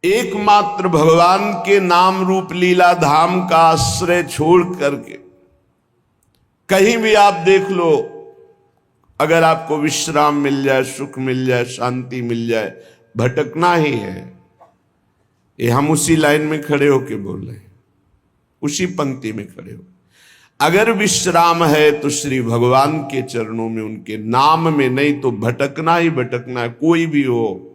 एकमात्र भगवान के नाम रूप लीला धाम का आश्रय छोड़ करके कहीं भी आप देख लो, अगर आपको विश्राम मिल जाए, सुख मिल जाए, शांति मिल जाए, भटकना ही है। ये हम उसी लाइन में खड़े होके बोल रहे हैं, उसी पंक्ति में खड़े हो। अगर विश्राम है तो श्री भगवान के चरणों में, उनके नाम में, नहीं तो भटकना ही भटकना है। कोई भी हो,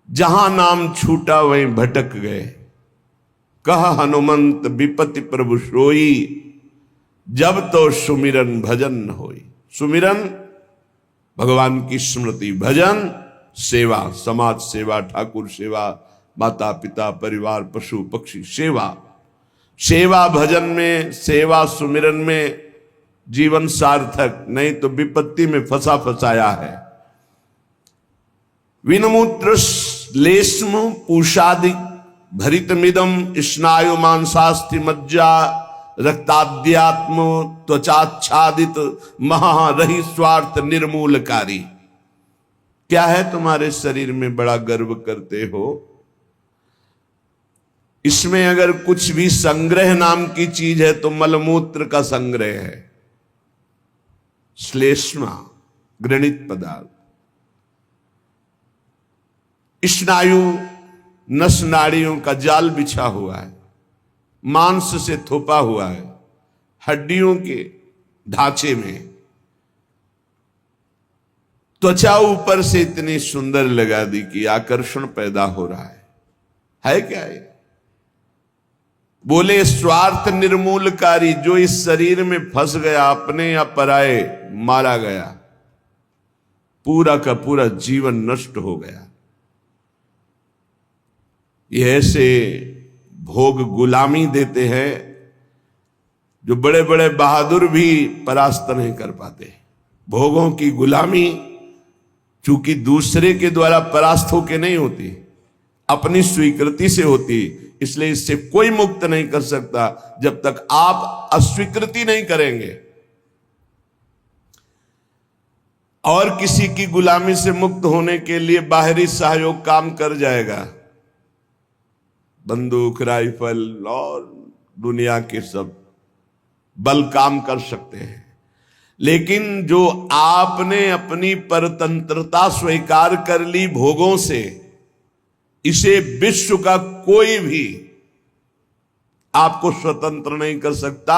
जहां नाम छूटा वहीं भटक गए। कह हनुमंत विपति प्रभु सोई, जब तो सुमिरन भजन न होई। सुमिरन भगवान की स्मृति, भजन सेवा, समाज सेवा, ठाकुर सेवा, माता पिता परिवार पशु पक्षी सेवा। सेवा भजन में, सेवा सुमिरन में जीवन सार्थक, नहीं तो विपत्ति में फंसा फंसाया है। विनमूत्र लेस्म पूषादि भरितमिदम स्नायु मांसास्थि मज्जा रक्ताद्यात्म त्वचाच्छादित महारहि स्वार्थ निर्मूलकारी। क्या है तुम्हारे शरीर में बड़ा गर्व करते हो? इसमें अगर कुछ भी संग्रह नाम की चीज है तो मलमूत्र का संग्रह है। श्लेष्मा घृणित पदार्थ, स्नायु नस नाड़ियों का जाल बिछा हुआ है, मांस से थोपा हुआ है, हड्डियों के ढांचे में। त्वचा ऊपर से इतनी सुंदर लगा दी कि आकर्षण पैदा हो रहा है क्या ये? बोले स्वार्थ निर्मूलकारी। जो इस शरीर में फंस गया, अपने या पराए, मारा गया, पूरा का पूरा जीवन नष्ट हो गया। ये ऐसे भोग गुलामी देते हैं जो बड़े बड़े बहादुर भी परास्त नहीं कर पाते। भोगों की गुलामी चूंकि दूसरे के द्वारा परास्त होके नहीं होती, अपनी स्वीकृति से होती, इसलिए इससे कोई मुक्त नहीं कर सकता जब तक आप अस्वीकृति नहीं करेंगे। और किसी की गुलामी से मुक्त होने के लिए बाहरी सहयोग काम कर जाएगा। बंदूक, राइफल और दुनिया के सब बल काम कर सकते हैं, लेकिन जो आपने अपनी परतंत्रता स्वीकार कर ली भोगों से, इसे विश्व का कोई भी आपको स्वतंत्र नहीं कर सकता।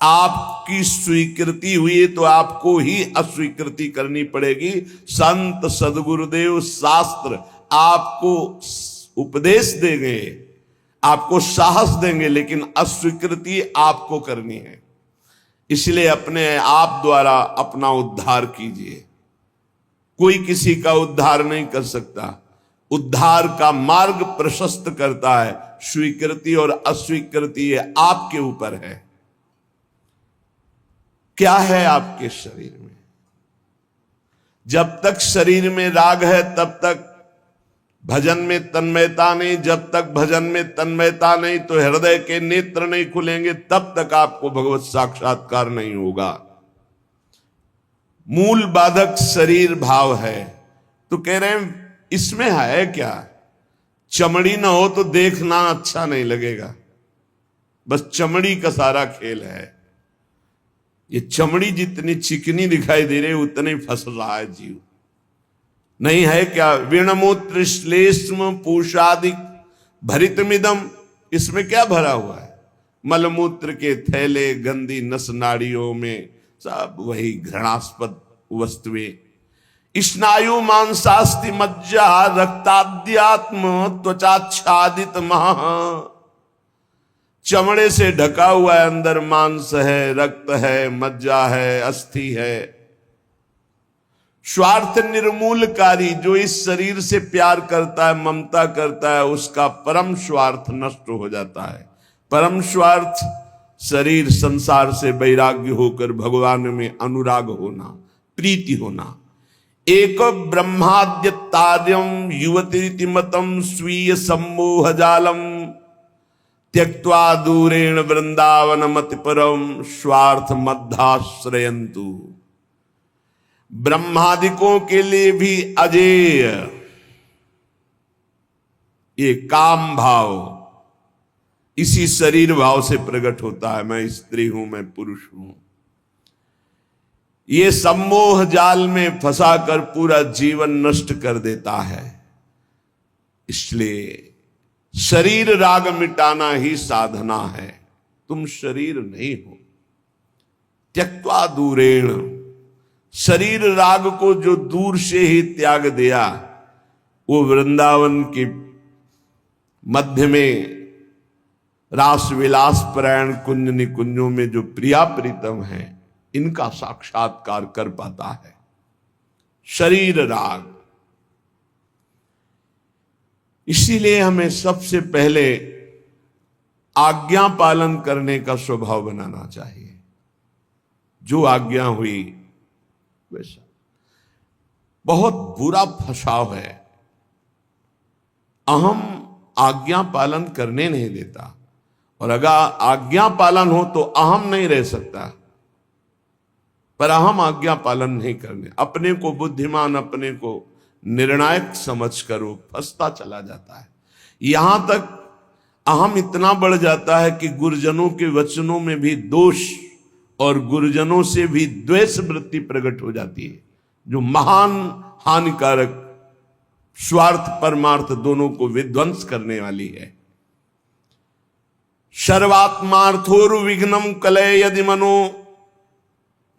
आपकी स्वीकृति हुई तो आपको ही अस्वीकृति करनी पड़ेगी। संत सदगुरुदेव शास्त्र आपको उपदेश देंगे, आपको साहस देंगे, लेकिन अस्वीकृति आपको करनी है। इसलिए अपने आप द्वारा अपना उद्धार कीजिए। कोई किसी का उद्धार नहीं कर सकता। उद्धार का मार्ग प्रशस्त करता है स्वीकृति और अस्वीकृति, ये आपके ऊपर है। क्या है आपके शरीर में? जब तक शरीर में राग है तब तक भजन में तन्मयता नहीं। जब तक भजन में तन्मयता नहीं तो हृदय के नेत्र नहीं खुलेंगे, तब तक आपको भगवत साक्षात्कार नहीं होगा। मूल बाधक शरीर भाव है। तो कह रहे हैं इसमें है क्या? चमड़ी ना हो तो देखना अच्छा नहीं लगेगा, बस चमड़ी का सारा खेल है। ये चमड़ी जितनी चिकनी दिखाई दे रही उतने फंस रहा है जीव। नहीं है क्या? विणमूत्र श्लेष्म पूषादिक भरितमिदम, इसमें क्या भरा हुआ है? मलमूत्र के थैले, गंदी नस नाड़ियों में सब वही घृणास्पद वस्तुएं। स्नायु मांसास्थि मज्जा रक्ताद्यात्म त्वचाच्छादित महा, चमड़े से ढका हुआ है, अंदर मांस है, रक्त है, मज्जा है, अस्थि है। स्वार्थ निर्मूलकारी, जो इस शरीर से प्यार करता है, ममता करता है, उसका परम स्वार्थ नष्ट हो जाता है। परम स्वार्थ शरीर संसार से वैराग्य होकर भगवान में अनुराग होना, प्रीति होना। एक ब्रह्माद्य तार्यम युवती मतम स्वीय सम्मोह जालम त्यक्त्वा दूरेण वृंदावन मति परम स्वार्थ मध्याश्रयंतु। ब्रह्मादिकों के लिए भी अजेय, ये काम भाव इसी शरीर भाव से प्रकट होता है। मैं स्त्री हूं, मैं पुरुष हूं। ये सम्मोह जाल में फंसाकर पूरा जीवन नष्ट कर देता है। इसलिए शरीर राग मिटाना ही साधना है। तुम शरीर नहीं हो। त्यक्त्वा दूरेण, शरीर राग को जो दूर से ही त्याग दिया, वो वृंदावन के मध्य में रास विलास परायण कुंज निकुंजों में जो प्रिया प्रीतम है, इनका साक्षात्कार कर पाता है। शरीर राग। इसीलिए हमें सबसे पहले आज्ञा पालन करने का स्वभाव बनाना चाहिए। जो आज्ञा हुई वैसा। बहुत बुरा फसाव है, अहम आज्ञा पालन करने नहीं देता। और अगर आज्ञा पालन हो तो अहम नहीं रह सकता, पर अहम आज्ञा पालन नहीं करने, अपने को बुद्धिमान, अपने को निर्णायक समझकर वो फंसता चला जाता है। यहां तक अहम इतना बढ़ जाता है कि गुरुजनों के वचनों में भी दोष और गुरुजनों से भी द्वेष वृत्ति प्रकट हो जाती है, जो महान हानिकारक, स्वार्थ परमार्थ दोनों को विध्वंस करने वाली है। सर्वात्मार्थोर विघ्नम कलय यदि मनो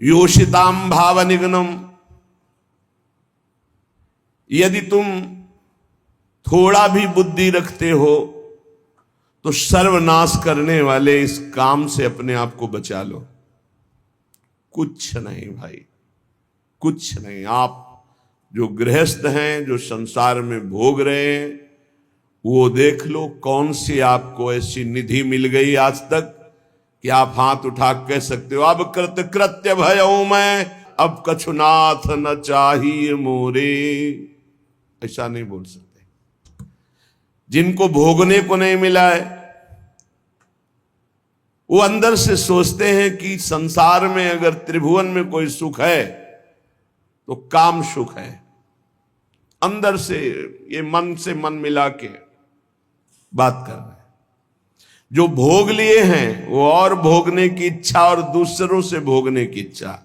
योषिताम भाव निघ्नम। यदि तुम थोड़ा भी बुद्धि रखते हो तो सर्वनाश करने वाले इस काम से अपने आप को बचा लो। कुछ नहीं भाई, कुछ नहीं। आप जो गृहस्थ हैं, जो संसार में भोग रहे हैं, वो देख लो कौन सी आपको ऐसी निधि मिल गई आज तक कि आप हाथ उठा कह सकते हो अब कृतकृत्य भयऊ मैं, अब कछुनाथ न चाहिए मोरे। ऐसा नहीं बोल सकते। जिनको भोगने को नहीं मिला है, वो अंदर से सोचते हैं कि संसार में अगर त्रिभुवन में कोई सुख है तो काम सुख है। अंदर से ये मन से मन मिला के बात कर रहे हैं। जो भोग लिए हैं वो और भोगने की इच्छा और दूसरों से भोगने की इच्छा।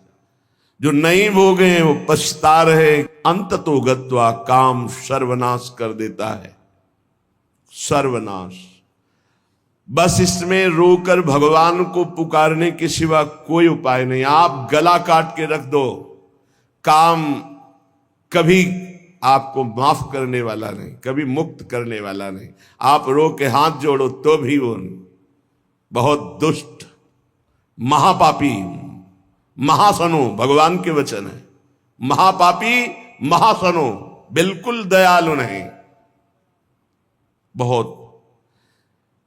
जो नहीं भोगे हैं वो पछता रहे। अंत तो गत्वा काम सर्वनाश कर देता है, सर्वनाश। बस इसमें रोकर भगवान को पुकारने के सिवा कोई उपाय नहीं। आप गला काट के रख दो, काम कभी आपको माफ करने वाला नहीं, कभी मुक्त करने वाला नहीं। आप रो के हाथ जोड़ो तो भी वो नहीं। बहुत दुष्ट, महापापी, महासनो, भगवान के वचन है। महापापी, महासनो, बिल्कुल दयालु नहीं। बहुत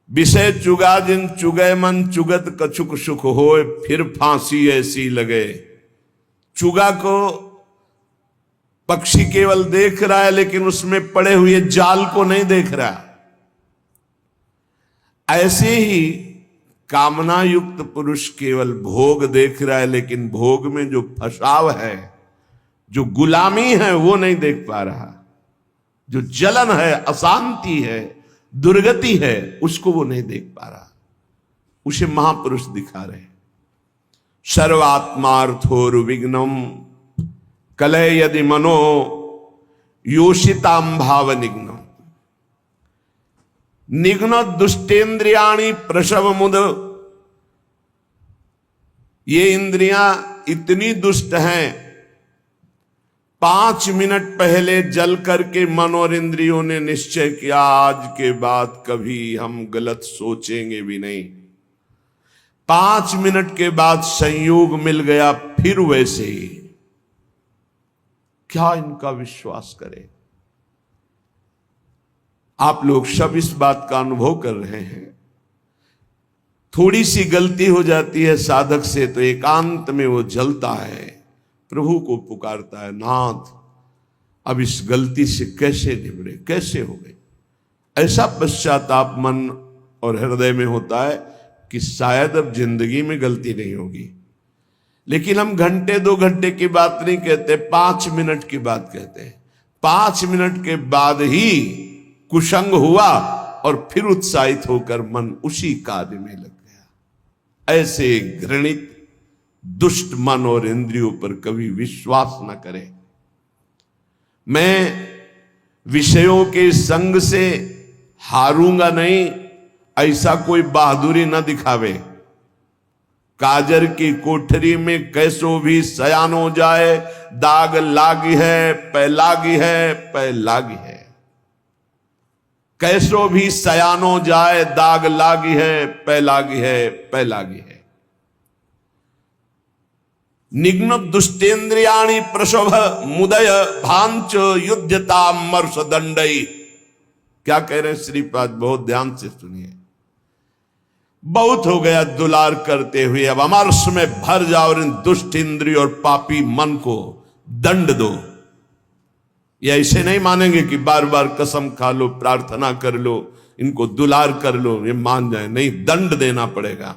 विषय चुगा जिन चुगय मन, चुगत कछुक सुख होए, फिर फांसी ऐसी लगे। चुगा को पक्षी केवल देख रहा है, लेकिन उसमें पड़े हुए जाल को नहीं देख रहा। ऐसे ही कामना युक्त पुरुष केवल भोग देख रहा है, लेकिन भोग में जो फसाव है, जो गुलामी है, वो नहीं देख पा रहा। जो जलन है, अशांति है, दुर्गति है, उसको वो नहीं देख पा रहा। उसे महापुरुष दिखा रहे। सर्वात्मार्थोर विघ्नम कलय यदि मनो योषिताम भाव निघ्नम। निघ्न दुष्टेन्द्रियाणि प्रसव मुद। ये इंद्रियां इतनी दुष्ट हैं, 5 मिनट पहले जल करके मन और इंद्रियों ने निश्चय किया आज के बाद कभी हम गलत सोचेंगे भी नहीं। 5 मिनट के बाद संयोग मिल गया, फिर वैसे ही। क्या इनका विश्वास करें? आप लोग सब इस बात का अनुभव कर रहे हैं। थोड़ी सी गलती हो जाती है साधक से तो एकांत में वो जलता है, प्रभु को पुकारता है, नाथ अब इस गलती से कैसे निबरे, कैसे हो गए। ऐसा पश्चाताप मन और हृदय में होता है कि शायद अब जिंदगी में गलती नहीं होगी। लेकिन हम घंटे 2 घंटे की बात नहीं कहते, 5 मिनट की बात कहते हैं। 5 मिनट के बाद ही कुसंग हुआ और फिर उत्साहित होकर मन उसी कार्य में लग गया। ऐसे घृणित दुष्ट मन और इंद्रियों पर कभी विश्वास न करें। मैं विषयों के संग से हारूंगा नहीं, ऐसा कोई बहादुरी न दिखावे। काजर की कोठरी में कैसो भी सयान हो जाए, दाग लागी है पै लागी है पै लागी है। कैसो भी सयान हो जाए, दाग लागी है पै लागी है पै लागी है। निघ्न दुष्टेन्द्रियाणि प्रशोभ मुदय भांच युद्धता मर्ष दंडई। क्या कह रहे हैं श्रीपाद, बहुत ध्यान से सुनिए। बहुत हो गया दुलार करते हुए, अब अमरस में भर जाओ और इन दुष्ट इंद्रिय और पापी मन को दंड दो। ये ऐसे नहीं मानेंगे कि बार बार कसम खा लो, प्रार्थना कर लो, इनको दुलार कर लो, ये मान जाए। नहीं, दंड देना पड़ेगा।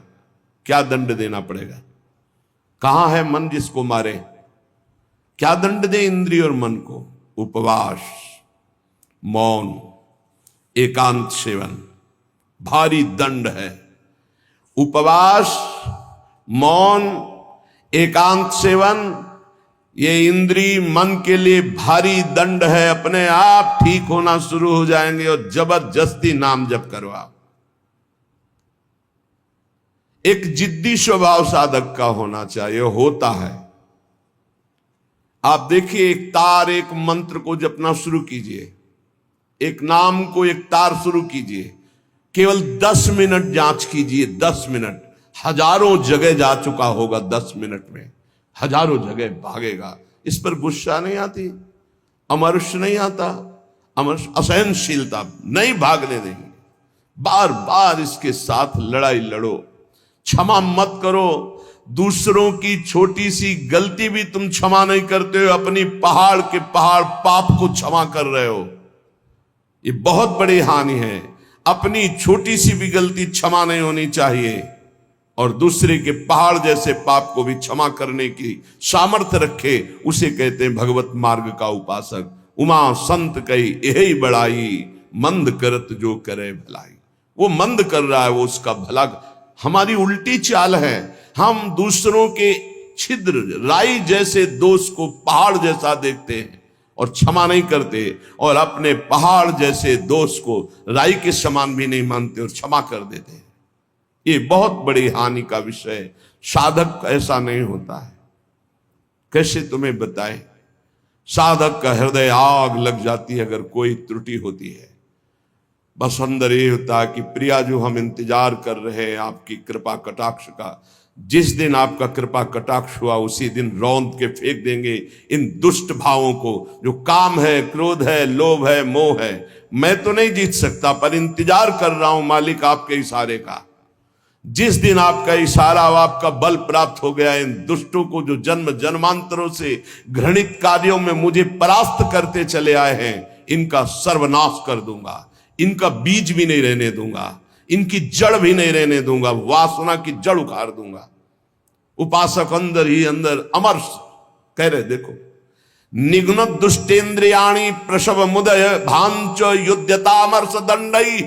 क्या दंड देना पड़ेगा? कहां है मन जिसको मारे? क्या दंड दे इंद्रिय और मन को? उपवास, मौन, एकांत सेवन, भारी दंड है। उपवास, मौन, एकांत सेवन, ये इंद्रिय मन के लिए भारी दंड है। अपने आप ठीक होना शुरू हो जाएंगे और जबरदस्ती नाम जप करवाओ। एक जिद्दी स्वभाव साधक का होना चाहिए, होता है। आप देखिए, एक तार, एक मंत्र को जपना शुरू कीजिए, एक नाम को एक तार शुरू कीजिए, केवल 10 मिनट जांच कीजिए। 10 मिनट, हजारों जगह जा चुका होगा। 10 मिनट में हजारों जगह भागेगा। इस पर गुस्सा नहीं आती, अमर्ष नहीं आता, अमर्ष असहनशीलता नहीं भागने देंगे। बार बार इसके साथ लड़ाई लड़ो, क्षमा मत करो। दूसरों की छोटी सी गलती भी तुम क्षमा नहीं करते हो, अपनी पहाड़ के पहाड़ पाप को क्षमा कर रहे हो। ये बहुत बड़ी हानि है। अपनी छोटी सी भी गलती क्षमा नहीं होनी चाहिए, और दूसरे के पहाड़ जैसे पाप को भी क्षमा करने की सामर्थ्य रखे, उसे कहते हैं भगवत मार्ग का उपासक। उमा संत कही यही बड़ाई, मंद करत जो करे भलाई। वो मंद कर रहा है, वो उसका भला। हमारी उल्टी चाल है, हम दूसरों के छिद्र राई जैसे दोष को पहाड़ जैसा देखते हैं और क्षमा नहीं करते, और अपने पहाड़ जैसे दोष को राई के समान भी नहीं मानते और क्षमा कर देते हैं। ये बहुत बड़ी हानि का विषय है। साधक ऐसा नहीं होता है। कैसे तुम्हें बताएं? साधक का हृदय आग लग जाती है अगर कोई त्रुटि होती है। बस अंदर ये होता है कि प्रिया, जो हम इंतजार कर रहे हैं आपकी कृपा कटाक्ष का, जिस दिन आपका कृपा कटाक्ष हुआ उसी दिन रौंद के फेंक देंगे इन दुष्ट भावों को, जो काम है, क्रोध है, लोभ है, मोह है। मैं तो नहीं जीत सकता, पर इंतजार कर रहा हूं मालिक आपके इशारे का। जिस दिन आपका इशारा, आपका बल प्राप्त हो गया, इन दुष्टों को जो जन्म जन्मांतरों से घृणित कार्यों में मुझे परास्त करते चले आए हैं, इनका सर्वनाश कर दूंगा। इनका बीज भी नहीं रहने दूंगा, इनकी जड़ भी नहीं रहने दूंगा, वासना की जड़ उखाड़ दूंगा। उपासक अंदर ही अंदर अमर्ष कह रहे, देखो, निघ्न दुष्टेन्द्रियाणि प्रसव मुदय भांच युद्धतामर्ष दंडई।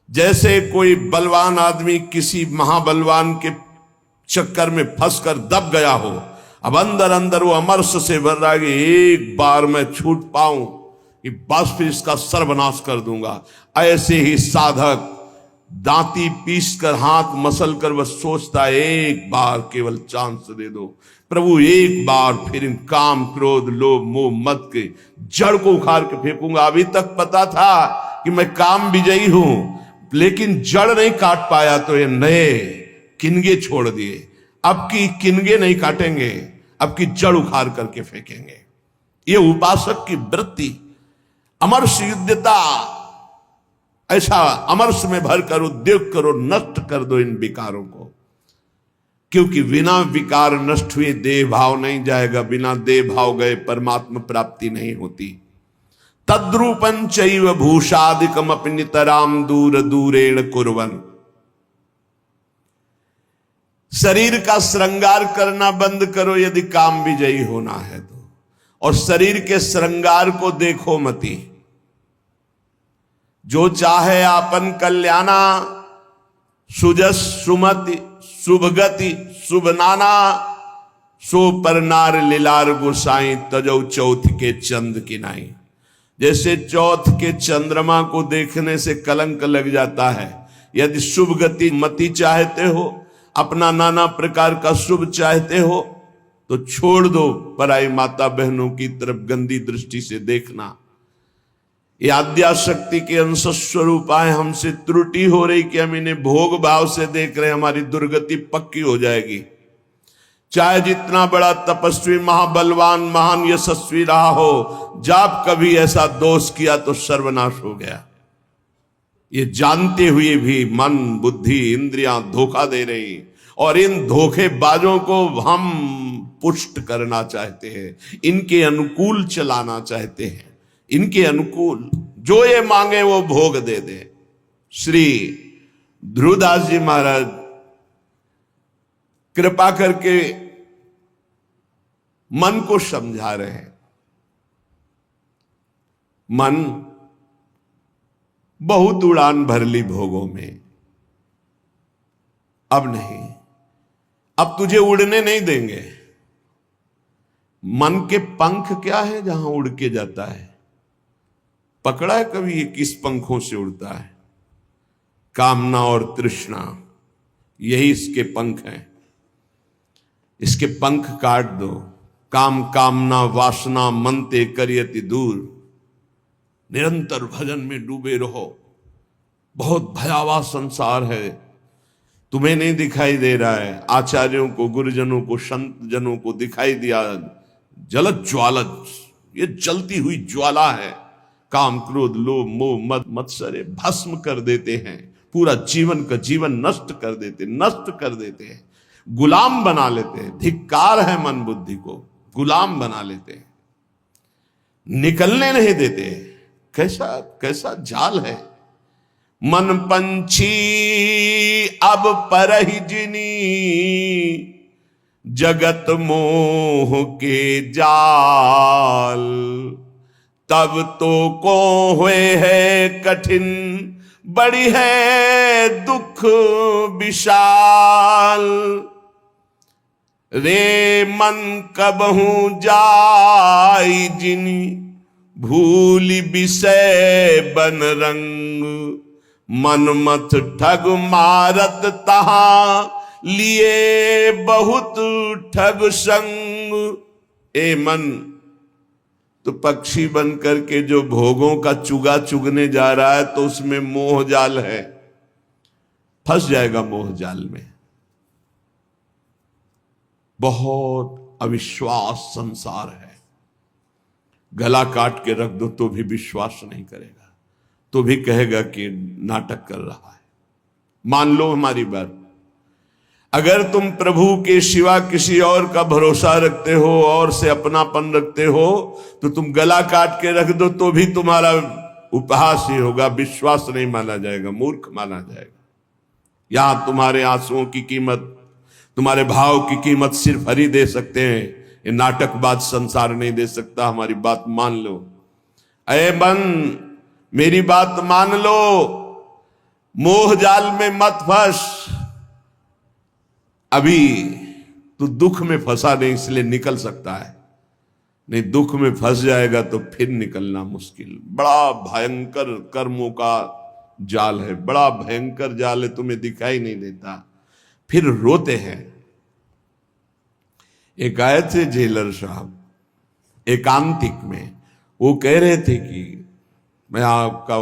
जैसे कोई बलवान आदमी किसी महाबलवान के चक्कर में फंसकर दब गया हो, अब अंदर अंदर वो अमर्ष से भर रहा है कि एक बार मैं छूट पाऊं कि बस फिर इसका सर्वनाश कर दूंगा। ऐसे ही साधक दांती पीस कर, हाथ मसल कर बस सोचता है, एक बार केवल चांस दे दो प्रभु, एक बार फिर इन काम, क्रोध, लोभ, मोह, मद के जड़ को उखाड़ के फेंकूंगा। अभी तक पता था कि मैं काम विजयी हूं, लेकिन जड़ नहीं काट पाया तो ये नए किनगे छोड़ दिए। अब की किनगे नहीं काटेंगे, अब की जड़ उखाड़ करके फेंकेंगे। ये उपासक की वृत्ति, अमर्ष युद्धता। ऐसा अमर्ष में भरकर उद्योग करो, नष्ट कर दो इन विकारों को, क्योंकि बिना विकार नष्ट हुए देह भाव नहीं जाएगा। बिना देह भाव गए परमात्मा प्राप्ति नहीं होती। तद्रूपं चैव भूषादिकम अपि नितराम दूर दूरेण कुर्वन्। शरीर का श्रृंगार करना बंद करो यदि काम विजयी होना है तो, और शरीर के श्रृंगार को देखो मती। जो चाहे आपन कल्याणा, सुजस सुमति शुभगति शुभ नाना, सो पर नार लीलार गोसाई तजौ चौथ के चंद की नाई। जैसे चौथ के चंद्रमा को देखने से कलंक लग जाता है, यदि शुभ गति मति चाहते हो, अपना नाना प्रकार का शुभ चाहते हो, तो छोड़ दो पराई माता बहनों की तरफ गंदी दृष्टि से देखना। ये आद्याशक्ति के अंश स्वरूप आए, हमसे त्रुटि हो रही कि हम इन्हें भोग भाव से देख रहे हैं, हमारी दुर्गति पक्की हो जाएगी। चाहे जितना बड़ा तपस्वी, महाबलवान, महान यशस्वी रहा हो, जब कभी ऐसा दोष किया तो सर्वनाश हो गया। ये जानते हुए भी मन बुद्धि इंद्रियां धोखा दे रही, और इन धोखेबाजों को हम पुष्ट करना चाहते हैं, इनके अनुकूल चलाना चाहते हैं, इनके अनुकूल जो ये मांगे वो भोग दे दे। श्री ध्रुवदास जी महाराज कृपा करके मन को समझा रहे हैं। मन बहुत उड़ान भर ली भोगों में, अब नहीं, अब तुझे उड़ने नहीं देंगे। मन के पंख क्या है जहां उड़ के जाता है? पकड़ा है कभी ये किस पंखों से उड़ता है? कामना और तृष्णा, यही इसके पंख हैं। इसके पंख काट दो। काम कामना वासना मनते करियति दूर, निरंतर भजन में डूबे रहो। बहुत भयावह संसार है, तुम्हें नहीं दिखाई दे रहा है, आचार्यों को, गुरुजनों को, संत जनों को दिखाई दिया। जलद ज्वालद, ये जलती हुई ज्वाला है। काम क्रोध लोभ मोह मद मत्सरे भस्म कर देते हैं, पूरा जीवन का जीवन नष्ट कर देते हैं, गुलाम बना लेते हैं। धिक्कार है मन बुद्धि को, गुलाम बना लेते हैं, निकलने नहीं देते। कैसा कैसा जाल है। मन पंछी अब परहि जिनी, जगत मोह के जाल। तब तो को हुए है कठिन, बड़ी है दुख विशाल। रे मन कबहू जाई जिनी, भूली विषय बन रंग। मनमथ ठग मारत तहां, लिए बहुत ठग संग। ए मन, तो पक्षी बन करके जो भोगों का चुगा चुगने जा रहा है, तो उसमें मोह जाल है, फंस जाएगा मोह जाल में। बहुत अविश्वास संसार है। गला काट के रख दो तो भी विश्वास नहीं करेगा, तो भी कहेगा कि नाटक कर रहा है। मान लो हमारी बात, अगर तुम प्रभु के सिवा किसी और का भरोसा रखते हो और से अपनापन रखते हो, तो तुम गला काट के रख दो तो भी तुम्हारा उपहास ही होगा, विश्वास नहीं माना जाएगा, मूर्ख माना जाएगा। यहां तुम्हारे आंसुओं की कीमत, तुम्हारे भाव की कीमत सिर्फ हरि दे सकते हैं। ये नाटकबाज संसार नहीं दे सकता। हमारी बात मान लो। अये मन, मेरी बात मान लो, मोह जाल में मत फंस। अभी तू दुख में फंसा नहीं, इसलिए निकल सकता है, नहीं दुख में फंस जाएगा तो फिर निकलना मुश्किल। बड़ा भयंकर कर्मों का जाल है, बड़ा भयंकर जाल है, तुम्हें दिखाई नहीं देता, फिर रोते हैं। एक आए थे जेलर साहब एकांतिक में, वो कह रहे थे कि मैं आपका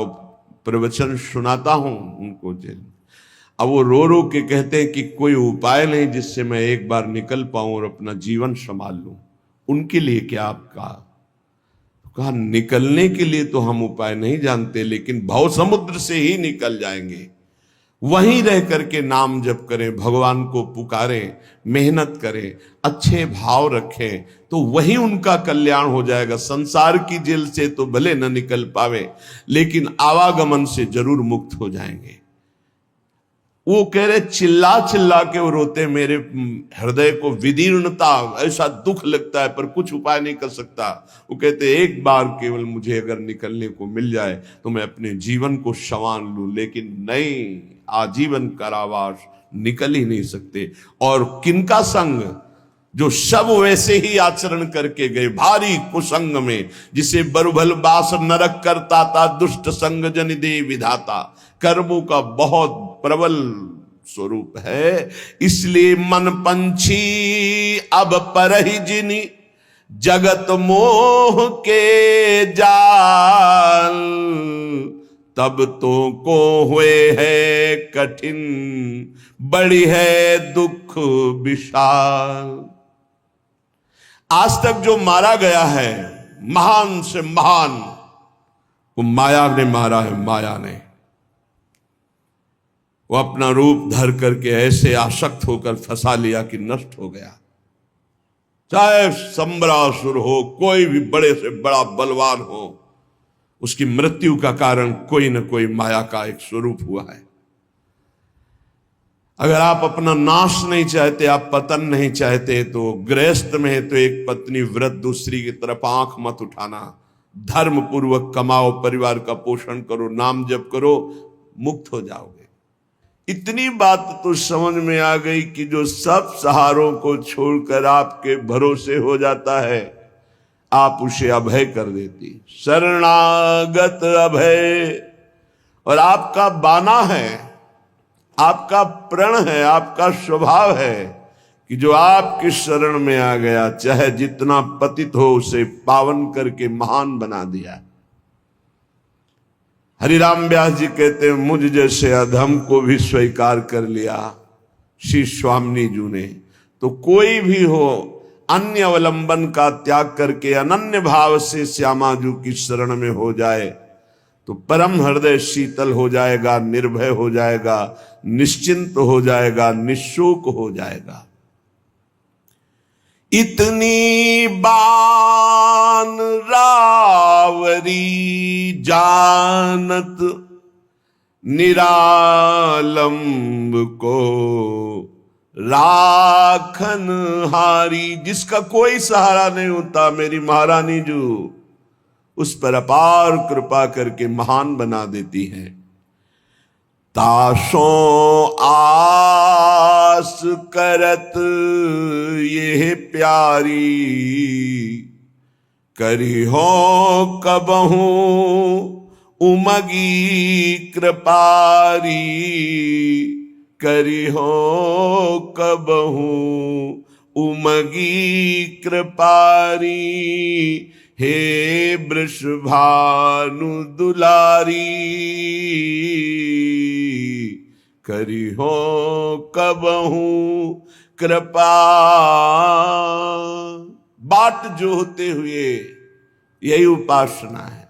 प्रवचन सुनाता हूं उनको जेल। अब वो रो रो के कहते हैं कि कोई उपाय नहीं जिससे मैं एक बार निकल पाऊं और अपना जीवन संभाल लूं। उनके लिए क्या आपका? कहा निकलने के लिए तो हम उपाय नहीं जानते, लेकिन भव समुद्र से ही निकल जाएंगे। वहीं रह करके नाम जप करें, भगवान को पुकारें, मेहनत करें, अच्छे भाव रखें, तो वही उनका कल्याण हो जाएगा। संसार की जेल से तो भले न निकल पावे, लेकिन आवागमन से जरूर मुक्त हो जाएंगे। वो कह रहे चिल्ला चिल्ला के वो रोते, मेरे हृदय को विदीर्णता, ऐसा दुख लगता है पर कुछ उपाय नहीं कर सकता। वो कहते एक बार केवल मुझे अगर निकलने को मिल जाए तो मैं अपने जीवन को संवार लूं, लेकिन नहीं, आजीवन कारावास, निकल ही नहीं सकते। और किनका संग? जो सब वैसे ही आचरण करके गए, भारी कुसंग में, जिसे बरुभल बास नरक करता था, दुष्ट संग जन दे विधाता। कर्मों का बहुत प्रबल स्वरूप है। इसलिए मन पंछी अब परहि जिनि, जगत मोह के जाल। तब तो को हुए है कठिन, बड़ी है दुख विशाल। आज तक जो मारा गया है, महान से महान, वो माया ने मारा है। माया ने वो अपना रूप धर करके ऐसे आसक्त होकर फंसा लिया कि नष्ट हो गया। चाहे सम्रासुर हो, कोई भी बड़े से बड़ा बलवान हो, उसकी मृत्यु का कारण कोई न कोई माया का एक स्वरूप हुआ है। अगर आप अपना नाश नहीं चाहते, आप पतन नहीं चाहते, तो गृहस्थ में है तो एक पत्नी व्रत, दूसरी की तरफ आंख मत उठाना। धर्म पूर्वक कमाओ, परिवार का पोषण करो, नाम जप करो, मुक्त हो जाओगे। इतनी बात तो समझ में आ गई कि जो सब सहारों को छोड़कर आपके भरोसे हो जाता है, आप उसे अभय कर देती। शरणागत अभय। और आपका बाना है, आपका प्रण है, आपका स्वभाव है कि जो आपकी शरण में आ गया, चाहे जितना पतित हो, उसे पावन करके महान बना दिया। हरिराम व्यास जी कहते हैं, मुझ जैसे अधम को भी स्वीकार कर लिया श्री स्वामी जी ने। तो कोई भी हो, अन्य अवलंबन का त्याग करके अनन्य भाव से श्यामा जी की शरण में हो जाए तो परम हृदय शीतल हो जाएगा, निर्भय हो जाएगा, निश्चिंत हो जाएगा, निशोक हो जाएगा। इतनी बान रावरी जानत निरालंब को राखन हारी। जिसका कोई सहारा नहीं होता, मेरी महारानी जो उस पर अपार कृपा करके महान बना देती हैं। ताशो आस करत ये प्यारी, करी हो कबहू उमगी कृपारी। करी हो कबहू उमगी कृपारी, हे वृषभानु दुलारी। करी हो कबहू कृपा। बाट जो होते हुए यही उपासना है,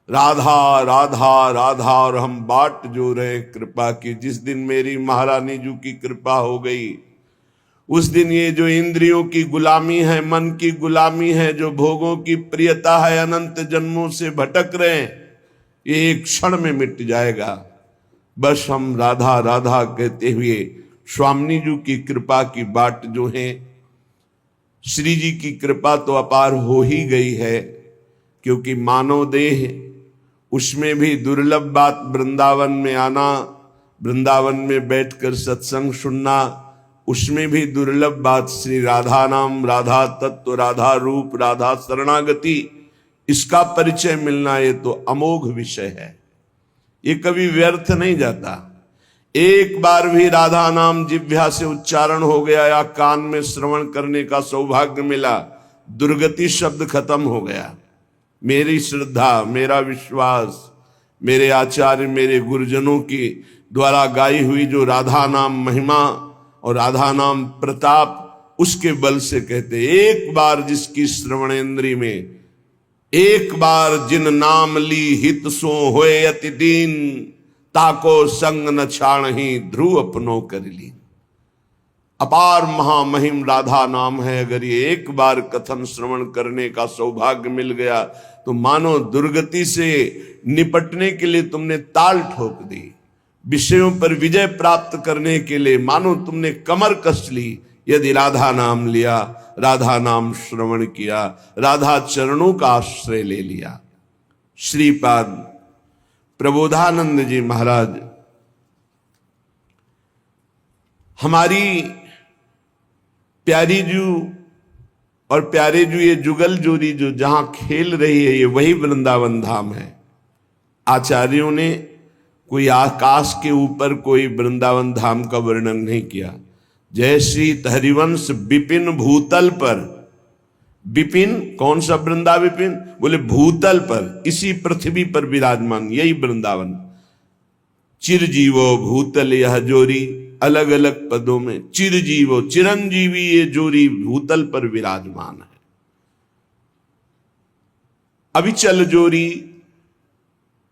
राधा राधा राधा। और हम बाट जो रहे कृपा की। जिस दिन मेरी महारानी जी की कृपा हो गई, उस दिन ये जो इंद्रियों की गुलामी है, मन की गुलामी है, जो भोगों की प्रियता है, अनंत जन्मों से भटक रहे हैं, ये एक क्षण में मिट जाएगा। बस हम राधा राधा कहते हुए स्वामी जी की कृपा की बाट जो है, श्री जी की कृपा तो अपार हो ही गई है, क्योंकि मानव देह, उसमें भी दुर्लभ बात वृंदावन में आना, वृंदावन में बैठकर सत्संग सुनना, उसमें भी दुर्लभ बात श्री राधा नाम, राधा तत्व, राधा रूप, राधा शरणागति, इसका परिचय मिलना, ये तो अमोघ विषय है। ये कभी व्यर्थ नहीं जाता। एक बार भी राधा नाम जिह्वा से उच्चारण हो गया या कान में श्रवण करने का सौभाग्य मिला, दुर्गति शब्द खत्म हो गया। मेरी श्रद्धा, मेरा विश्वास, मेरे आचार्य, मेरे गुरुजनों की द्वारा गाई हुई जो राधा नाम महिमा और राधा नाम प्रताप, उसके बल से कहते, एक बार जिसकी श्रवणेन्द्री में, एक बार जिन नाम ली हित सो होए अति दीन, ताको संग न छाणहि ध्रुव अपनो कर ली। अपार महामहिम राधा नाम है। अगर ये एक बार कथन श्रवण करने का सौभाग्य मिल गया तो मानो दुर्गति से निपटने के लिए तुमने ताल ठोक दी। विषयों पर विजय प्राप्त करने के लिए मानो तुमने कमर कस ली। यदि राधा नाम लिया, राधा नाम श्रवण किया, राधा चरणों का आश्रय ले लिया। श्रीपाद प्रबोधानंद जी महाराज हमारी प्यारी जू और प्यारे जू, ये जुगल जोड़ी जो जहां खेल रही है, ये वही वृंदावन धाम है। आचार्यों ने कोई आकाश के ऊपर कोई वृंदावन धाम का वर्णन नहीं किया। जय श्री हरिवंश विपिन भूतल पर, विपिन कौन सा वृंदा विपिन, बोले भूतल पर, इसी पृथ्वी पर विराजमान, यही वृंदावन। चिरजीवो भूतल यह जोरी, अलग अलग पदों में चिरजीवो चिरंजीवी ये जोरी भूतल पर विराजमान है। अविचल जोरी,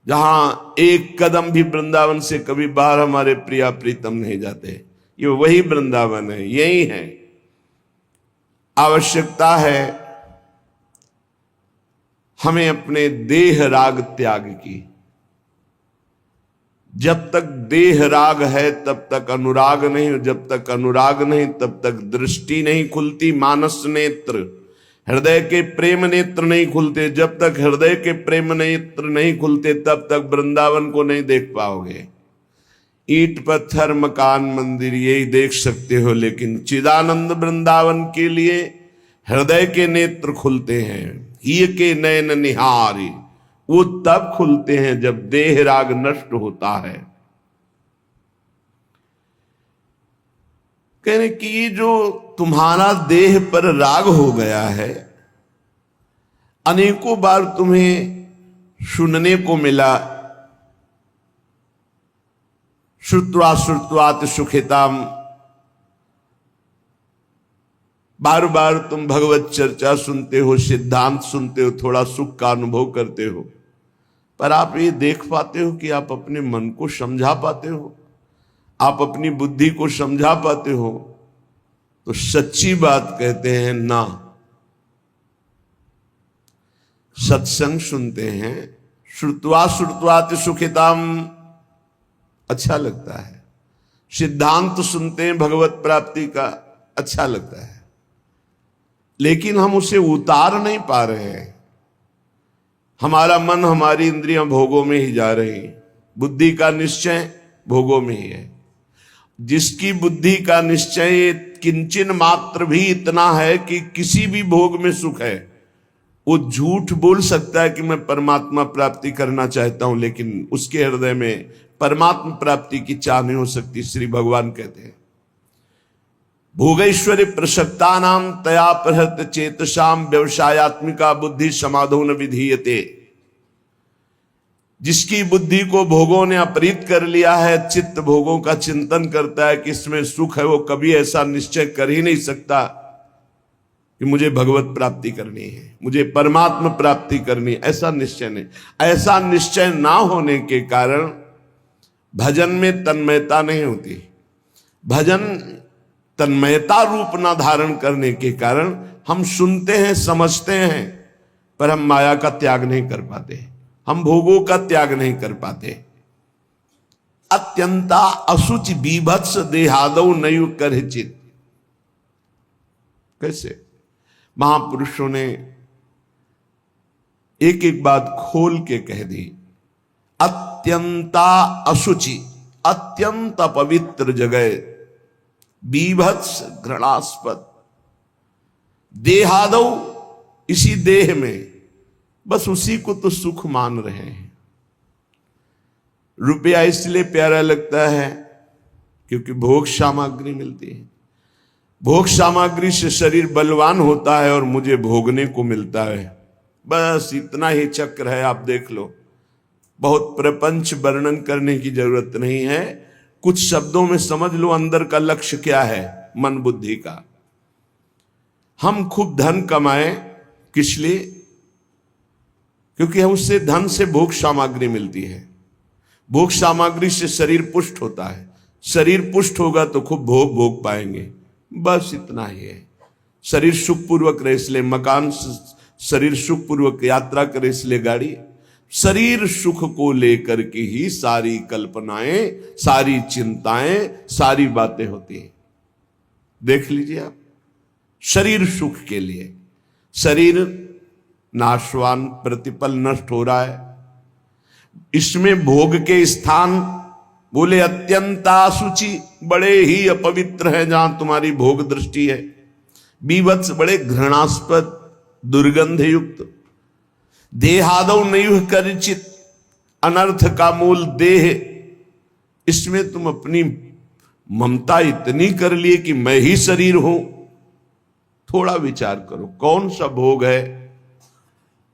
जहां एक कदम भी वृंदावन से कभी बाहर हमारे प्रिया प्रीतम नहीं जाते, ये वही वृंदावन है, यही है। आवश्यकता है हमें अपने देह राग त्याग की। जब तक देह राग है तब तक अनुराग नहीं, जब तक अनुराग नहीं तब तक दृष्टि नहीं खुलती, मानस नेत्र, हृदय के प्रेम नेत्र नहीं खुलते। जब तक हृदय के प्रेम नेत्र नहीं खुलते तब तक वृंदावन को नहीं देख पाओगे। ईंट पत्थर मकान मंदिर यही देख सकते हो, लेकिन चिदानंद वृंदावन के लिए हृदय के नेत्र खुलते हैं। ही के नयन निहारी, वो तब खुलते हैं जब देह राग नष्ट होता है। कहने की जो तुम्हारा देह पर राग हो गया है, अनेकों बार तुम्हें सुनने को मिला, श्रुत्वा श्रुत्वात सुखिताम, बार बार तुम भगवत चर्चा सुनते हो, सिद्धांत सुनते हो, थोड़ा सुख का अनुभव करते हो, पर आप ये देख पाते हो कि आप अपने मन को समझा पाते हो, आप अपनी बुद्धि को समझा पाते हो? तो सच्ची बात कहते हैं ना। सत्संग सुनते हैं, श्रुत्वा श्रुत्वात सुखिताम, अच्छा लगता है। सिद्धांत सुनते हैं भगवत प्राप्ति का, अच्छा लगता है, लेकिन हम उसे उतार नहीं पा रहे हैं। हमारा मन, हमारी इंद्रियां भोगों में ही जा रही हैं। बुद्धि का निश्चय भोगों में ही है। जिसकी बुद्धि का निश्चय किंचन मात्र भी इतना है कि किसी भी भोग में सुख है, वो झूठ बोल सकता है कि मैं परमात्मा प्राप्ति करना चाहता हूं, लेकिन उसके हृदय में परमात्मा प्राप्ति की चाह नहीं हो सकती। श्री भगवान कहते हैं, भोगैश्वर्य प्रसक्ता नाम तया प्रहत चेतसाम व्यवसायत्मिका बुद्धि समाधो न विधीयते। जिसकी बुद्धि को भोगों ने अपहृत कर लिया है, चित्त भोगों का चिंतन करता है कि इसमें सुख है, वो कभी ऐसा निश्चय कर ही नहीं सकता कि मुझे भगवत प्राप्ति करनी है, मुझे परमात्मा प्राप्ति करनी है। ऐसा निश्चय नहीं। ऐसा निश्चय ना होने के कारण भजन में तन्मयता नहीं होती। भजन तन्मयता रूप ना धारण करने के कारण हम सुनते हैं, समझते हैं, पर हम माया का त्याग नहीं कर पाते, हम भोगों का त्याग नहीं कर पाते। अत्यंता असुचि बीभत्स देहादौ नयु करचित। कैसे महापुरुषों ने एक एक बात खोल के कह दी। अत्यंता असुचि, अत्यंत पवित्र जगह, बीभत्स घृणास्पद, देहादौ, इसी देह में, बस उसी को तो सुख मान रहे हैं। रुपया इसलिए प्यारा लगता है क्योंकि भोग सामग्री मिलती है। भोग सामग्री से शरीर बलवान होता है और मुझे भोगने को मिलता है। बस इतना ही चक्र है, आप देख लो। बहुत प्रपंच वर्णन करने की जरूरत नहीं है, कुछ शब्दों में समझ लो अंदर का लक्ष्य क्या है मन बुद्धि का। हम खूब धन कमाएं, किस लिए? क्योंकि उससे धन से भोग सामग्री मिलती है। भोग सामग्री से शरीर पुष्ट होता है, शरीर पुष्ट होगा तो खूब भोग भोग पाएंगे। बस इतना ही है। शरीर सुखपूर्वक रहे इसलिए मकान, शरीर सुखपूर्वक यात्रा करे इसलिए गाड़ी, शरीर सुख को लेकर के ही सारी कल्पनाएं, सारी चिंताएं, सारी बातें होती हैं। देख लीजिए आप, शरीर सुख के लिए, शरीर नाशवान, प्रतिपल नष्ट हो रहा है, इसमें भोग के स्थान बोले अत्यंत असुचि, बड़े ही अपवित्र है जहां तुम्हारी भोग दृष्टि है। बीभत्स, बड़े घृणास्पद, दुर्गंध युक्त। देहादौ नैव करचित, अनर्थ का मूल देह, इसमें तुम अपनी ममता इतनी कर लिए कि मैं ही शरीर हूं। थोड़ा विचार करो, कौन सा भोग है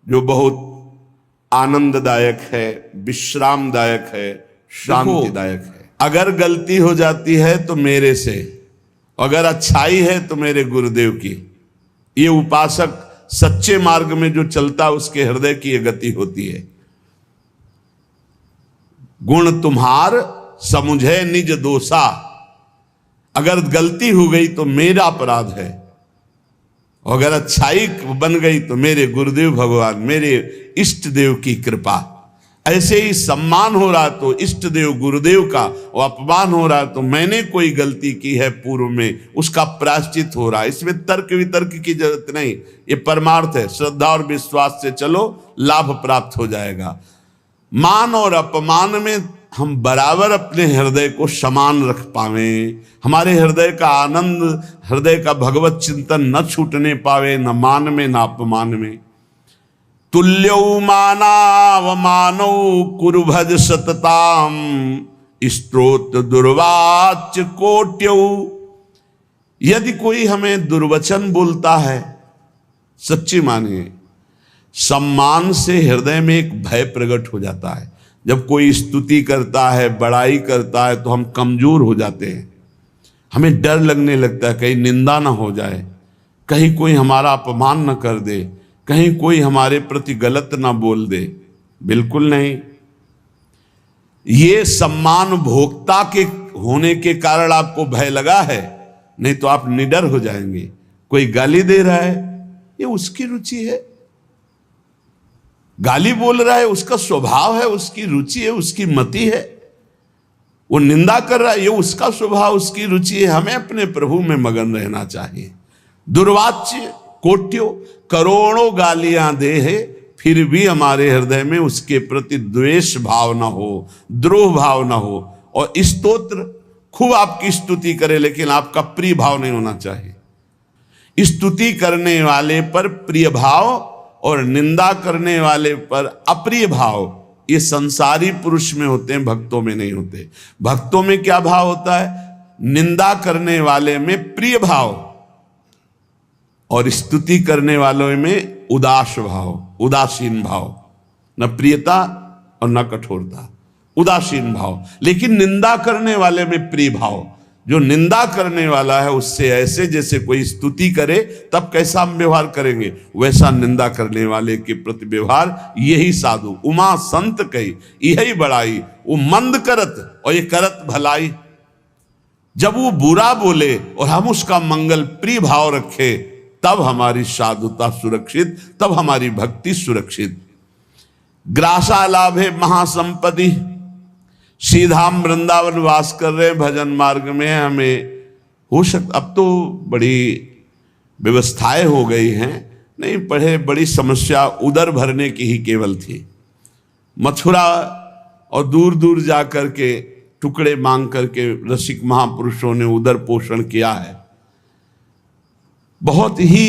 जो बहुत आनंददायक है, विश्रामदायक है, शांतिदायक है। अगर गलती हो जाती है तो मेरे से, अगर अच्छाई है तो मेरे गुरुदेव की। ये उपासक सच्चे मार्ग में जो चलता उसके हृदय की ये गति होती है। गुण तुम्हार समुझे निज दोषा, अगर गलती हो गई तो मेरा अपराध है, अगर अच्छाई बन गई तो मेरे गुरुदेव भगवान, मेरे इष्ट देव की कृपा। ऐसे ही सम्मान हो रहा तो इष्ट देव गुरुदेव का, और अपमान हो रहा तो मैंने कोई गलती की है पूर्व में, उसका प्रायश्चित हो रहा है। इसमें तर्क वितर्क की जरूरत नहीं, ये परमार्थ है। श्रद्धा और विश्वास से चलो, लाभ प्राप्त हो जाएगा। मान और अपमान में हम बराबर अपने हृदय को समान रख पावे, हमारे हृदय का आनंद, हृदय का भगवत चिंतन न छूटने पावे, न मान में न अपमान में। तुल्यौ मानावमानौ कुरु भज सतताम, स्तोत्र दुर्वाच्य कोट्यौ। यदि कोई हमें दुर्वचन बोलता है, सच्ची मानिए, सम्मान से हृदय में एक भय प्रकट हो जाता है। जब कोई स्तुति करता है, बड़ाई करता है, तो हम कमजोर हो जाते हैं। हमें डर लगने लगता है कहीं निंदा ना हो जाए, कहीं कोई हमारा अपमान न कर दे, कहीं कोई हमारे प्रति गलत ना बोल दे। बिल्कुल नहीं। ये सम्मान भोक्ता के होने के कारण आपको भय लगा है, नहीं तो आप निडर हो जाएंगे। कोई गाली दे रहा है, ये उसकी रुचि है। गाली बोल रहा है, उसका स्वभाव है, उसकी रुचि है, उसकी मति है। वो निंदा कर रहा है, ये उसका स्वभाव, उसकी रुचि है। हमें अपने प्रभु में मगन रहना चाहिए। दुर्वाच्य कोट्यो, करोड़ों गालियां दे है, फिर भी हमारे हृदय में उसके प्रति द्वेष भाव ना हो, द्रोह भाव ना हो। और स्तोत्र खूब आपकी स्तुति करे, लेकिन आपका प्रिय भाव नहीं होना चाहिए। स्तुति करने वाले पर प्रिय भाव और निंदा करने वाले पर अप्रिय भाव, ये संसारी पुरुष में होते हैं, भक्तों में नहीं होते। भक्तों में क्या भाव होता है? निंदा करने वाले में प्रिय भाव और स्तुति करने वालों में उदास भाव, उदासीन भाव, न प्रियता और न कठोरता, उदासीन भाव। लेकिन निंदा करने वाले में प्रिय भाव। जो निंदा करने वाला है उससे ऐसे जैसे कोई स्तुति करे तब कैसा हम व्यवहार करेंगे, वैसा निंदा करने वाले के प्रति व्यवहार। यही साधु उमा संत कही यही बड़ाई, वो मंद करत और ये करत भलाई। जब वो बुरा बोले और हम उसका मंगल प्रिय भाव रखे, तब हमारी साधुता सुरक्षित, तब हमारी भक्ति सुरक्षित। ग्रासा लाभे महासंपत्ति, सीधा हम वृंदावन वास कर रहे भजन मार्ग में। हमें हो सकता, अब तो बड़ी व्यवस्थाएं हो गई हैं, नहीं पढ़े बड़ी समस्या उदर भरने की ही केवल थी। मथुरा और दूर दूर जा कर के टुकड़े मांग करके रसिक महापुरुषों ने उदर पोषण किया है। बहुत ही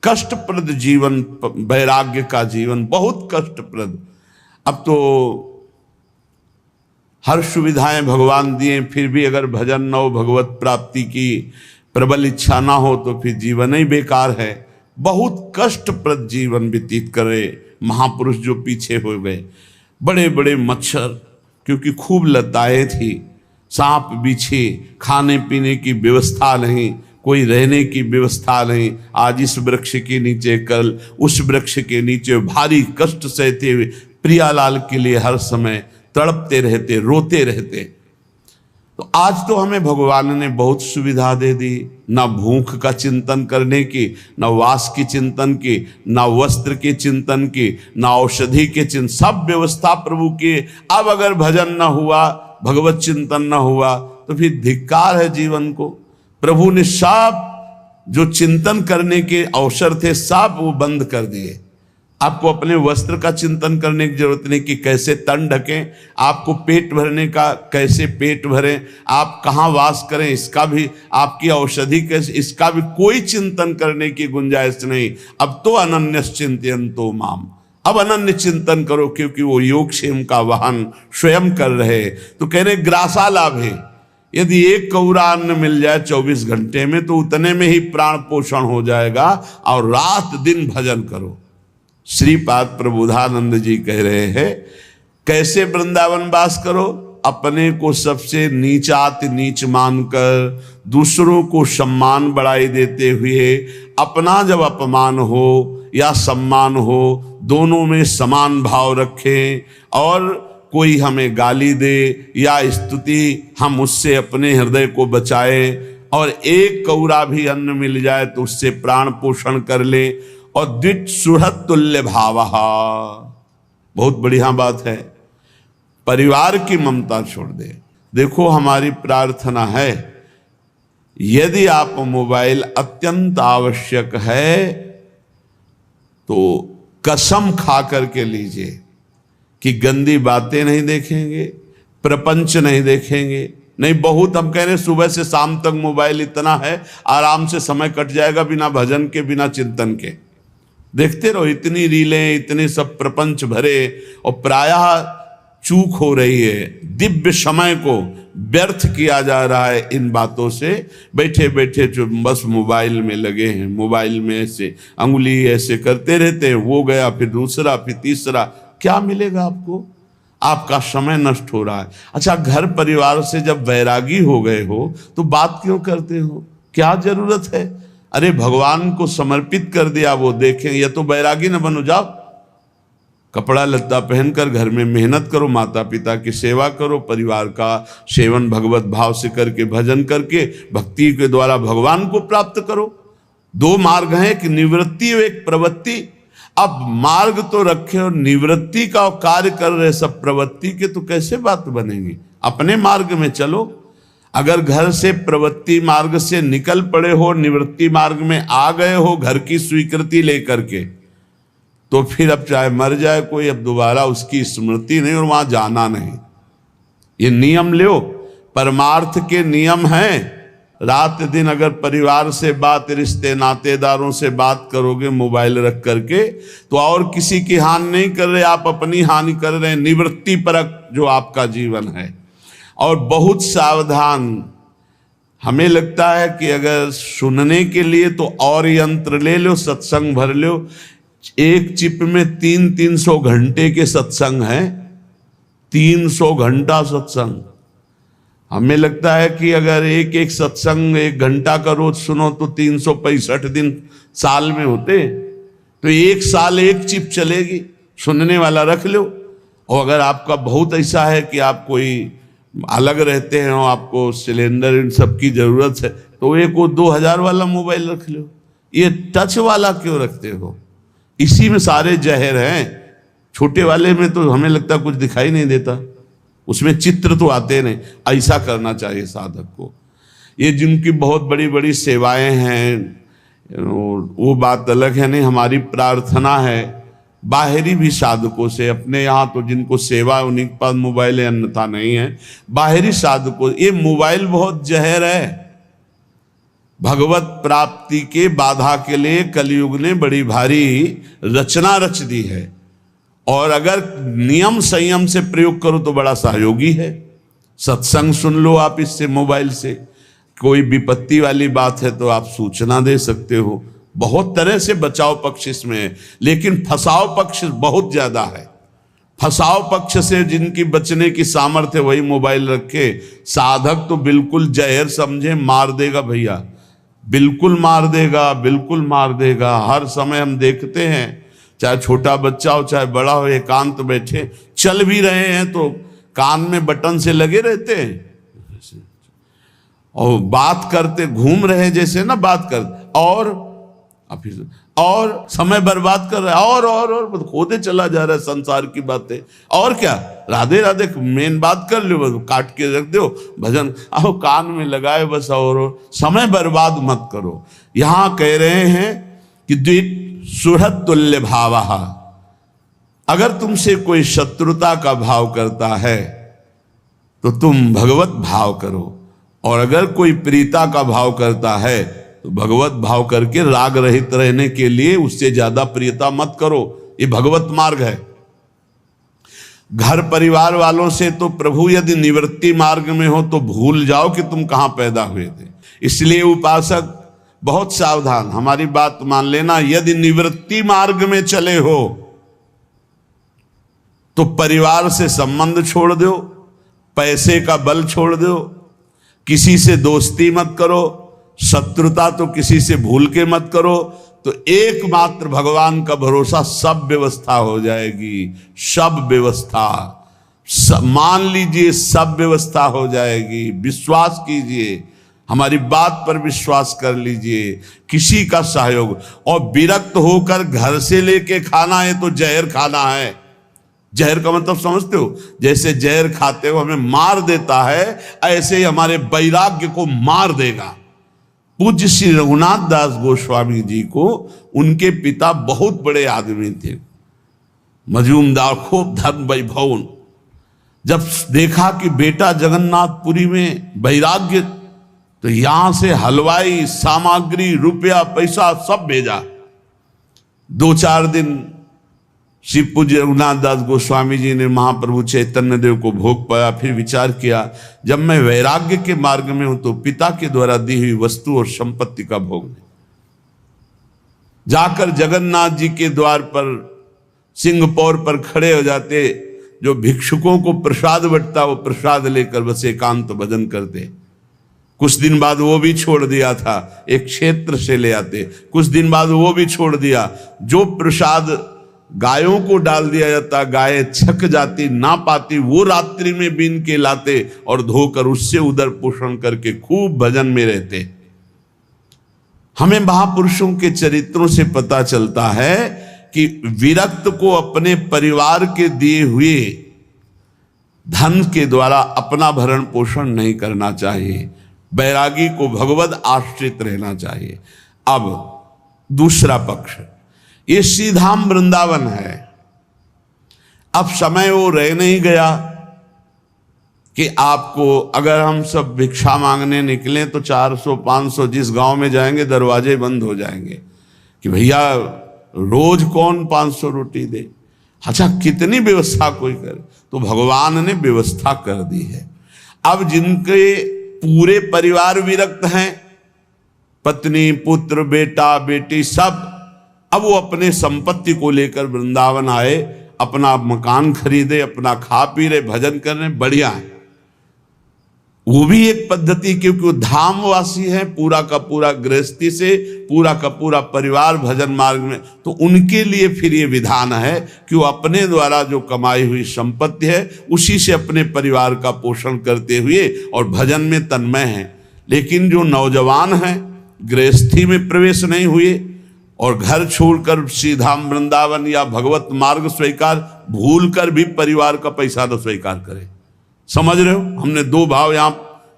कष्टप्रद जीवन, वैराग्य का जीवन बहुत कष्टप्रद। अब तो हर सुविधाएं भगवान दिए, फिर भी अगर भजन न हो, भगवत प्राप्ति की प्रबल इच्छा ना हो, तो फिर जीवन ही बेकार है। बहुत कष्टप्रद जीवन व्यतीत करे महापुरुष जो पीछे हो गए। बड़े बड़े मच्छर, क्योंकि खूब लताएं थी, सांप बिछे, खाने पीने की व्यवस्था नहीं, कोई रहने की व्यवस्था नहीं। आज इस वृक्ष के नीचे, कल उस वृक्ष के नीचे भारी कष्ट सहते हुए प्रियालाल के लिए हर समय तड़पते रहते, रोते रहते। तो आज तो हमें भगवान ने बहुत सुविधा दे दी, ना भूख का चिंतन करने की, ना वास की चिंतन की, ना वस्त्र के चिंतन की, ना औषधि के चिंतन, सब व्यवस्था प्रभु की। अब अगर भजन न हुआ, भगवत चिंतन न हुआ तो फिर धिक्कार है जीवन को। प्रभु ने सब जो चिंतन करने के अवसर थे सब वो बंद कर दिए। आपको अपने वस्त्र का चिंतन करने की जरूरत नहीं कि कैसे तन ढकें, आपको पेट भरने का कैसे पेट भरें, आप कहाँ वास करें इसका भी, आपकी औषधि कैसे, इसका भी कोई चिंतन करने की गुंजाइश नहीं। अब तो अनन्यस चिंतयन्तो माम, अब अनन्य चिंतन करो, क्योंकि वो योगक्षेम का वाहन स्वयं कर रहे। तो कह रहे ग्रासा लाभ है, यदि एक कौरा अन्न मिल जाए 24 घंटे में तो उतने में ही प्राण पोषण हो जाएगा, और रात दिन भजन करो। श्रीपाद प्रबोधानंद जी कह रहे हैं कैसे वृंदावन वास करो, अपने को सबसे नीचाति नीच मानकर दूसरों को सम्मान बढ़ाई देते हुए, अपना जब अपमान हो या सम्मान हो दोनों में समान भाव रखें, और कोई हमें गाली दे या स्तुति हम उससे अपने हृदय को बचाए, और एक कौरा भी अन्न मिल जाए तो उससे प्राण पोषण कर ले। और द्वित सुहृद तुल्य भावहा, बहुत बढ़िया बात है, परिवार की ममता छोड़ दे। देखो हमारी प्रार्थना है यदि आप मोबाइल अत्यंत आवश्यक है तो कसम खा करके लीजिए कि गंदी बातें नहीं देखेंगे, प्रपंच नहीं देखेंगे। नहीं, बहुत हम कह रहे सुबह से शाम तक मोबाइल इतना है, आराम से समय कट जाएगा बिना भजन के, बिना चिंतन के। देखते रहो, इतनी रीलें, इतने सब प्रपंच भरे, और प्रायः चूक हो रही है। दिव्य समय को व्यर्थ किया जा रहा है इन बातों से। बैठे बैठे जो बस मोबाइल में लगे हैं, मोबाइल में ऐसे अंगुली ऐसे करते रहते हैं, वो गया फिर दूसरा फिर तीसरा, क्या मिलेगा आपको? आपका समय नष्ट हो रहा है। अच्छा, घर परिवार से जब वैरागी हो गए हो तो बात क्यों करते हो? क्या जरूरत है? अरे भगवान को समर्पित कर दिया, वो देखें। या तो वैरागी न बनो, जाओ कपड़ा लत्ता पहनकर घर में मेहनत करो, माता पिता की सेवा करो, परिवार का सेवन भगवत भाव से करके, भजन करके, भक्ति के द्वारा भगवान को प्राप्त करो। दो मार्ग हैं, कि निवृत्ति और एक प्रवृत्ति। अब मार्ग तो रखे और निवृत्ति का कार्य कर रहे सब प्रवृत्ति के, तो कैसे बात बनेगी? अपने मार्ग में चलो। अगर घर से प्रवृत्ति मार्ग से निकल पड़े हो, निवृत्ति मार्ग में आ गए हो घर की स्वीकृति लेकर के, तो फिर अब चाहे मर जाए कोई, अब दोबारा उसकी स्मृति नहीं और वहां जाना नहीं। ये नियम लो, परमार्थ के नियम हैं। रात दिन अगर परिवार से बात, रिश्ते नातेदारों से बात करोगे मोबाइल रख करके, तो और किसी की हानि नहीं कर रहे, आप अपनी हानि कर रहे हैं। निवृत्ति परक जो आपका जीवन है। और बहुत सावधान, हमें लगता है कि अगर सुनने के लिए तो और यंत्र ले लो, सत्संग भर लो। एक चिप में 300 घंटे के सत्संग हैं, 300 घंटा सत्संग। हमें लगता है कि अगर एक एक सत्संग 1 घंटा का रोज सुनो तो 365 दिन साल में होते, तो 1 साल 1 चिप चलेगी। सुनने वाला रख लो। और अगर आपका बहुत ऐसा है कि आप कोई अलग रहते हैं और आपको सिलेंडर इन सब की जरूरत है, तो एक वो 2000 वाला मोबाइल रख लो। ये टच वाला क्यों रखते हो? इसी में सारे जहर हैं। छोटे वाले में तो हमें लगता कुछ दिखाई नहीं देता, उसमें चित्र तो आते नहीं। ऐसा करना चाहिए साधक को। ये जिनकी बहुत बड़ी बड़ी सेवाएं हैं वो बात अलग है। नहीं, हमारी प्रार्थना है बाहरी भी साधकों से, अपने यहाँ तो जिनको सेवा उन्हीं के पास मोबाइल है, अन्यथा नहीं है। बाहरी साधकों, ये मोबाइल बहुत जहर है। भगवत प्राप्ति के बाधा के लिए कलयुग ने बड़ी भारी रचना रच दी है, और अगर नियम संयम से प्रयोग करो तो बड़ा सहयोगी है। सत्संग सुन लो आप इससे, मोबाइल से। कोई विपत्ति वाली बात है तो आप सूचना दे सकते हो। बहुत तरह से बचाव पक्ष इसमें है, लेकिन फसाव पक्ष बहुत ज्यादा है। फसाव पक्ष से जिनकी बचने की सामर्थ्य वही मोबाइल रखे। साधक तो बिल्कुल जहर समझे, मार देगा भैया, बिल्कुल मार देगा, बिल्कुल मार देगा। हर समय हम देखते हैं, चाहे छोटा बच्चा हो चाहे बड़ा हो, एकांत बैठे चल भी रहे हैं तो कान में बटन से लगे रहते हैं। और बात करते घूम रहे जैसे ना बात करते, और समय बर्बाद कर रहा है, और खोदे चला जा रहा है संसार की बातें। और क्या, राधे राधे मेन बात कर लो, बस काट के रख दो, भजन आओ कान में लगाए बस, और समय बर्बाद मत करो। यहां कह रहे हैं कि द्वित सुहृद तुल्य भावः, अगर तुमसे कोई शत्रुता का भाव करता है तो तुम भगवत भाव करो, और अगर कोई प्रीता का भाव करता है तो भगवत भाव करके राग रहित रहने के लिए उससे ज्यादा प्रियता मत करो। ये भगवत मार्ग है। घर परिवार वालों से तो प्रभु यदि निवृत्ति मार्ग में हो तो भूल जाओ कि तुम कहां पैदा हुए थे। इसलिए उपासक बहुत सावधान, हमारी बात मान लेना, यदि निवृत्ति मार्ग में चले हो तो परिवार से संबंध छोड़ दो, पैसे का बल छोड़ दो, किसी से दोस्ती मत करो, शत्रुता तो किसी से भूल के मत करो, तो एकमात्र भगवान का भरोसा, सब व्यवस्था हो जाएगी। सब व्यवस्था, मान लीजिए सब व्यवस्था हो जाएगी। विश्वास कीजिए, हमारी बात पर विश्वास कर लीजिए, किसी का सहयोग। और विरक्त होकर घर से लेके खाना है तो जहर खाना है। जहर का मतलब समझते हो, जैसे जहर खाते हो हमें मार देता है, ऐसे ही हमारे वैराग्य को मार देगा। पूज्य श्री रघुनाथ दास गोस्वामी जी को उनके पिता बहुत बड़े आदमी थे, मजूमदार, खूब धन वैभव। जब देखा कि बेटा जगन्नाथपुरी में वैराग्य, तो यहां से हलवाई, सामग्री, रुपया, पैसा सब भेजा। 2-4 दिन श्री पूज्य रघुनाथ दास गोस्वामी जी ने महाप्रभु चैतन्य देव को भोग पाया। फिर विचार किया, जब मैं वैराग्य के मार्ग में हूं तो पिता के द्वारा दी हुई वस्तु और संपत्ति का भोग नहीं। जाकर जगन्नाथ जी के द्वार पर सिंहपौर पर खड़े हो जाते, जो भिक्षुकों को प्रसाद बंटता वो प्रसाद लेकर बस एकांत भजन करते। कुछ दिन बाद वो भी छोड़ दिया था, एक क्षेत्र से ले आते। कुछ दिन बाद वो भी छोड़ दिया। जो प्रसाद गायों को डाल दिया जाता, गायें छक जाती, ना पाती, वो रात्रि में बीन के लाते और धोकर उससे उदर पोषण करके खूब भजन में रहते। हमें महापुरुषों के चरित्रों से पता चलता है कि विरक्त को अपने परिवार के दिए हुए धन के द्वारा अपना भरण पोषण नहीं करना चाहिए। बैरागी को भगवत आश्रित रहना चाहिए। अब दूसरा पक्ष, ये श्रीधाम वृंदावन है। अब समय वो रह नहीं गया कि आपको, अगर हम सब भिक्षा मांगने निकले तो 400-500 जिस गांव में जाएंगे दरवाजे बंद हो जाएंगे कि भैया रोज कौन 500 रोटी दे। अच्छा, कितनी व्यवस्था कोई करे, तो भगवान ने व्यवस्था कर दी है। अब जिनके पूरे परिवार विरक्त हैं, पत्नी, पुत्र, बेटा, बेटी सब, अब वो अपने संपत्ति को लेकर वृंदावन आए, अपना मकान खरीदे, अपना खा पी रहे, भजन कर रहे, बढ़िया है। वो भी एक पद्धति, क्योंकि वो धामवासी है, पूरा का पूरा गृहस्थी से पूरा का पूरा परिवार भजन मार्ग में, तो उनके लिए फिर ये विधान है कि वो अपने द्वारा जो कमाई हुई संपत्ति है उसी से अपने परिवार का पोषण करते हुए और भजन में तन्मय है। लेकिन जो नौजवान हैं, गृहस्थी में प्रवेश नहीं हुए और घर छोड़कर श्रीधाम वृंदावन या भगवत मार्ग स्वीकार, भूल कर भी परिवार का पैसा न स्वीकार करे। समझ रहे हो, हमने 2 भाव यहां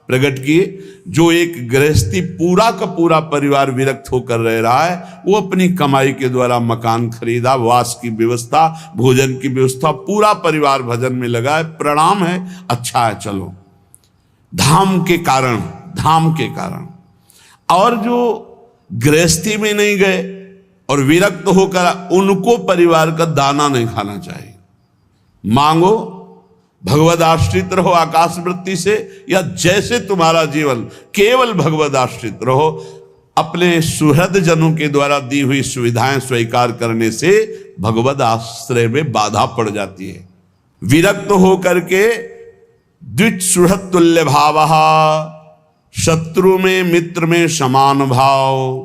प्रकट किए। जो एक गृहस्थी पूरा का पूरा परिवार विरक्त होकर रह रहा है, वो अपनी कमाई के द्वारा मकान खरीदा, वास की व्यवस्था, भोजन की व्यवस्था, पूरा परिवार भजन में लगा है। प्रणाम है, अच्छा है, चलो। धाम के कारण, धाम के कारण। और जो गृहस्थी में नहीं गए और विरक्त होकर, उनको परिवार का दाना नहीं खाना चाहिए। मांगो, भगवद आश्रित रहो आकाश वृत्ति से, या जैसे तुम्हारा जीवन केवल भगवद आश्रित रहो। अपने सुहृद जनों के द्वारा दी हुई सुविधाएं स्वीकार करने से भगवद आश्रय में बाधा पड़ जाती है। विरक्त होकर के द्विज सुहृद तुल्य भावः, शत्रु में मित्र में समान भाव,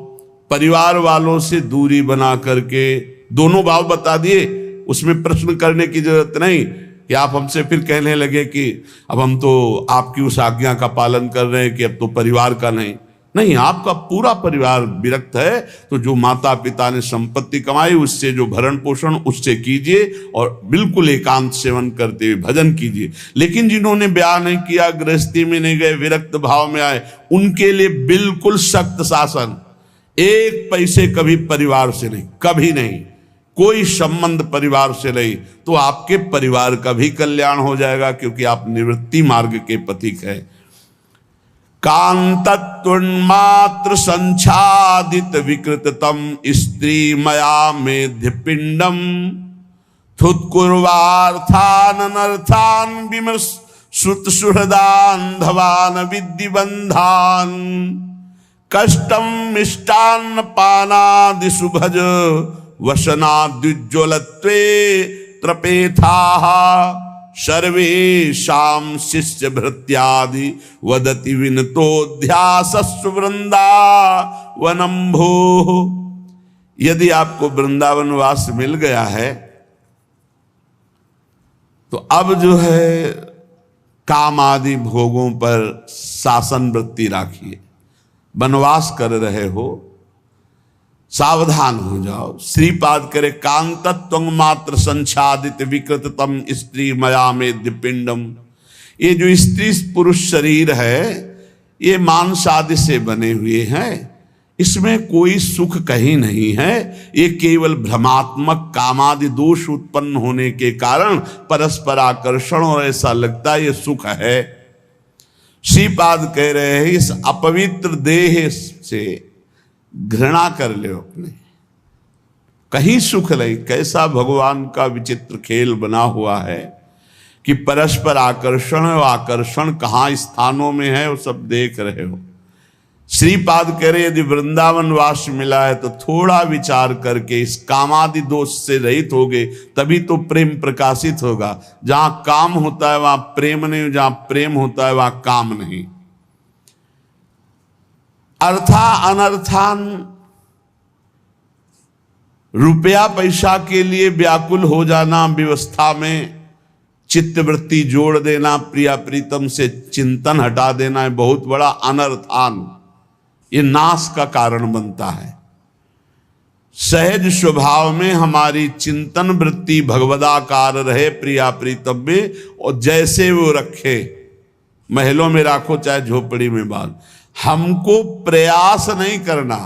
परिवार वालों से दूरी बना करके, दोनों भाव बता दिए, उसमें प्रश्न करने की जरूरत नहीं। कि आप हमसे फिर कहने लगे कि अब हम तो आपकी उस आज्ञा का पालन कर रहे हैं कि अब तो परिवार का नहीं, आपका पूरा परिवार विरक्त है, तो जो माता पिता ने संपत्ति कमाई उससे जो भरण पोषण उससे कीजिए और बिल्कुल एकांत सेवन करते हुए भजन कीजिए। लेकिन जिन्होंने ब्याह नहीं किया, गृहस्थी में नहीं गए, विरक्त भाव में आए, उनके लिए बिल्कुल सख्त शासन, एक पैसे कभी परिवार से नहीं, कभी नहीं, कोई संबंध परिवार से नहीं, तो आपके परिवार का भी कल्याण हो जाएगा, क्योंकि आप निवृत्ति मार्ग के पथिक हैं। कांतत्वन्मात्र संच्छादित विकृततम स्त्री मया मेध्य पिंडम थुत्कुर्वार्थान अनर्थान विमर्श श्रुत सुहृदान धवान विद्धिबंधान कष्टम मिष्टान्न पानादि सुभज वसनाद्युज्ज्वलत्वे त्रपेथाः सर्वेषां शिष्य भृत्यादि वदति विनतोध्यासस्व वृंदावनम भोः। यदि आपको वृंदावन वास मिल गया है तो अब जो है काम आदि भोगों पर शासन वृत्ति राखिए। वनवास कर रहे हो, सावधान हो जाओ। श्रीपाद करे कांतत्व मात्र संच्छादित विकृततम स्त्री मया मेद्य पिंडम। ये जो स्त्री पुरुष शरीर है ये मांस आदि से बने हुए हैं, इसमें कोई सुख कहीं नहीं है। ये केवल भ्रमात्मक कामादि दोष उत्पन्न होने के कारण परस्पर आकर्षण और ऐसा लगता है ये सुख है। श्रीपाद कह रहे हैं इस अपवित्र देह से घृणा कर ले अपने, कहीं सुख नहीं। कैसा भगवान का विचित्र खेल बना हुआ है कि परस्पर आकर्षण और आकर्षण कहाँ स्थानों में है वो सब देख रहे हो। श्रीपाद कह रहे यदि वृंदावन वास मिला है तो थोड़ा विचार करके इस कामादि दोष से रहित होगे, तभी तो प्रेम प्रकाशित होगा। जहां काम होता है वहां प्रेम नहीं, जहां प्रेम होता है वहां काम नहीं। अर्था अनर्थान, रुपया पैसा के लिए व्याकुल हो जाना, व्यवस्था में चित्तवृत्ति जोड़ देना, प्रिया प्रीतम से चिंतन हटा देना है बहुत बड़ा अनर्थान, ये नाश का कारण बनता है। सहज स्वभाव में हमारी चिंतन वृत्ति भगवदाकार रहे प्रिया प्रीतम में, और जैसे वो रखे, महलों में राखो चाहे झोपड़ी में बांध। हमको प्रयास नहीं करना,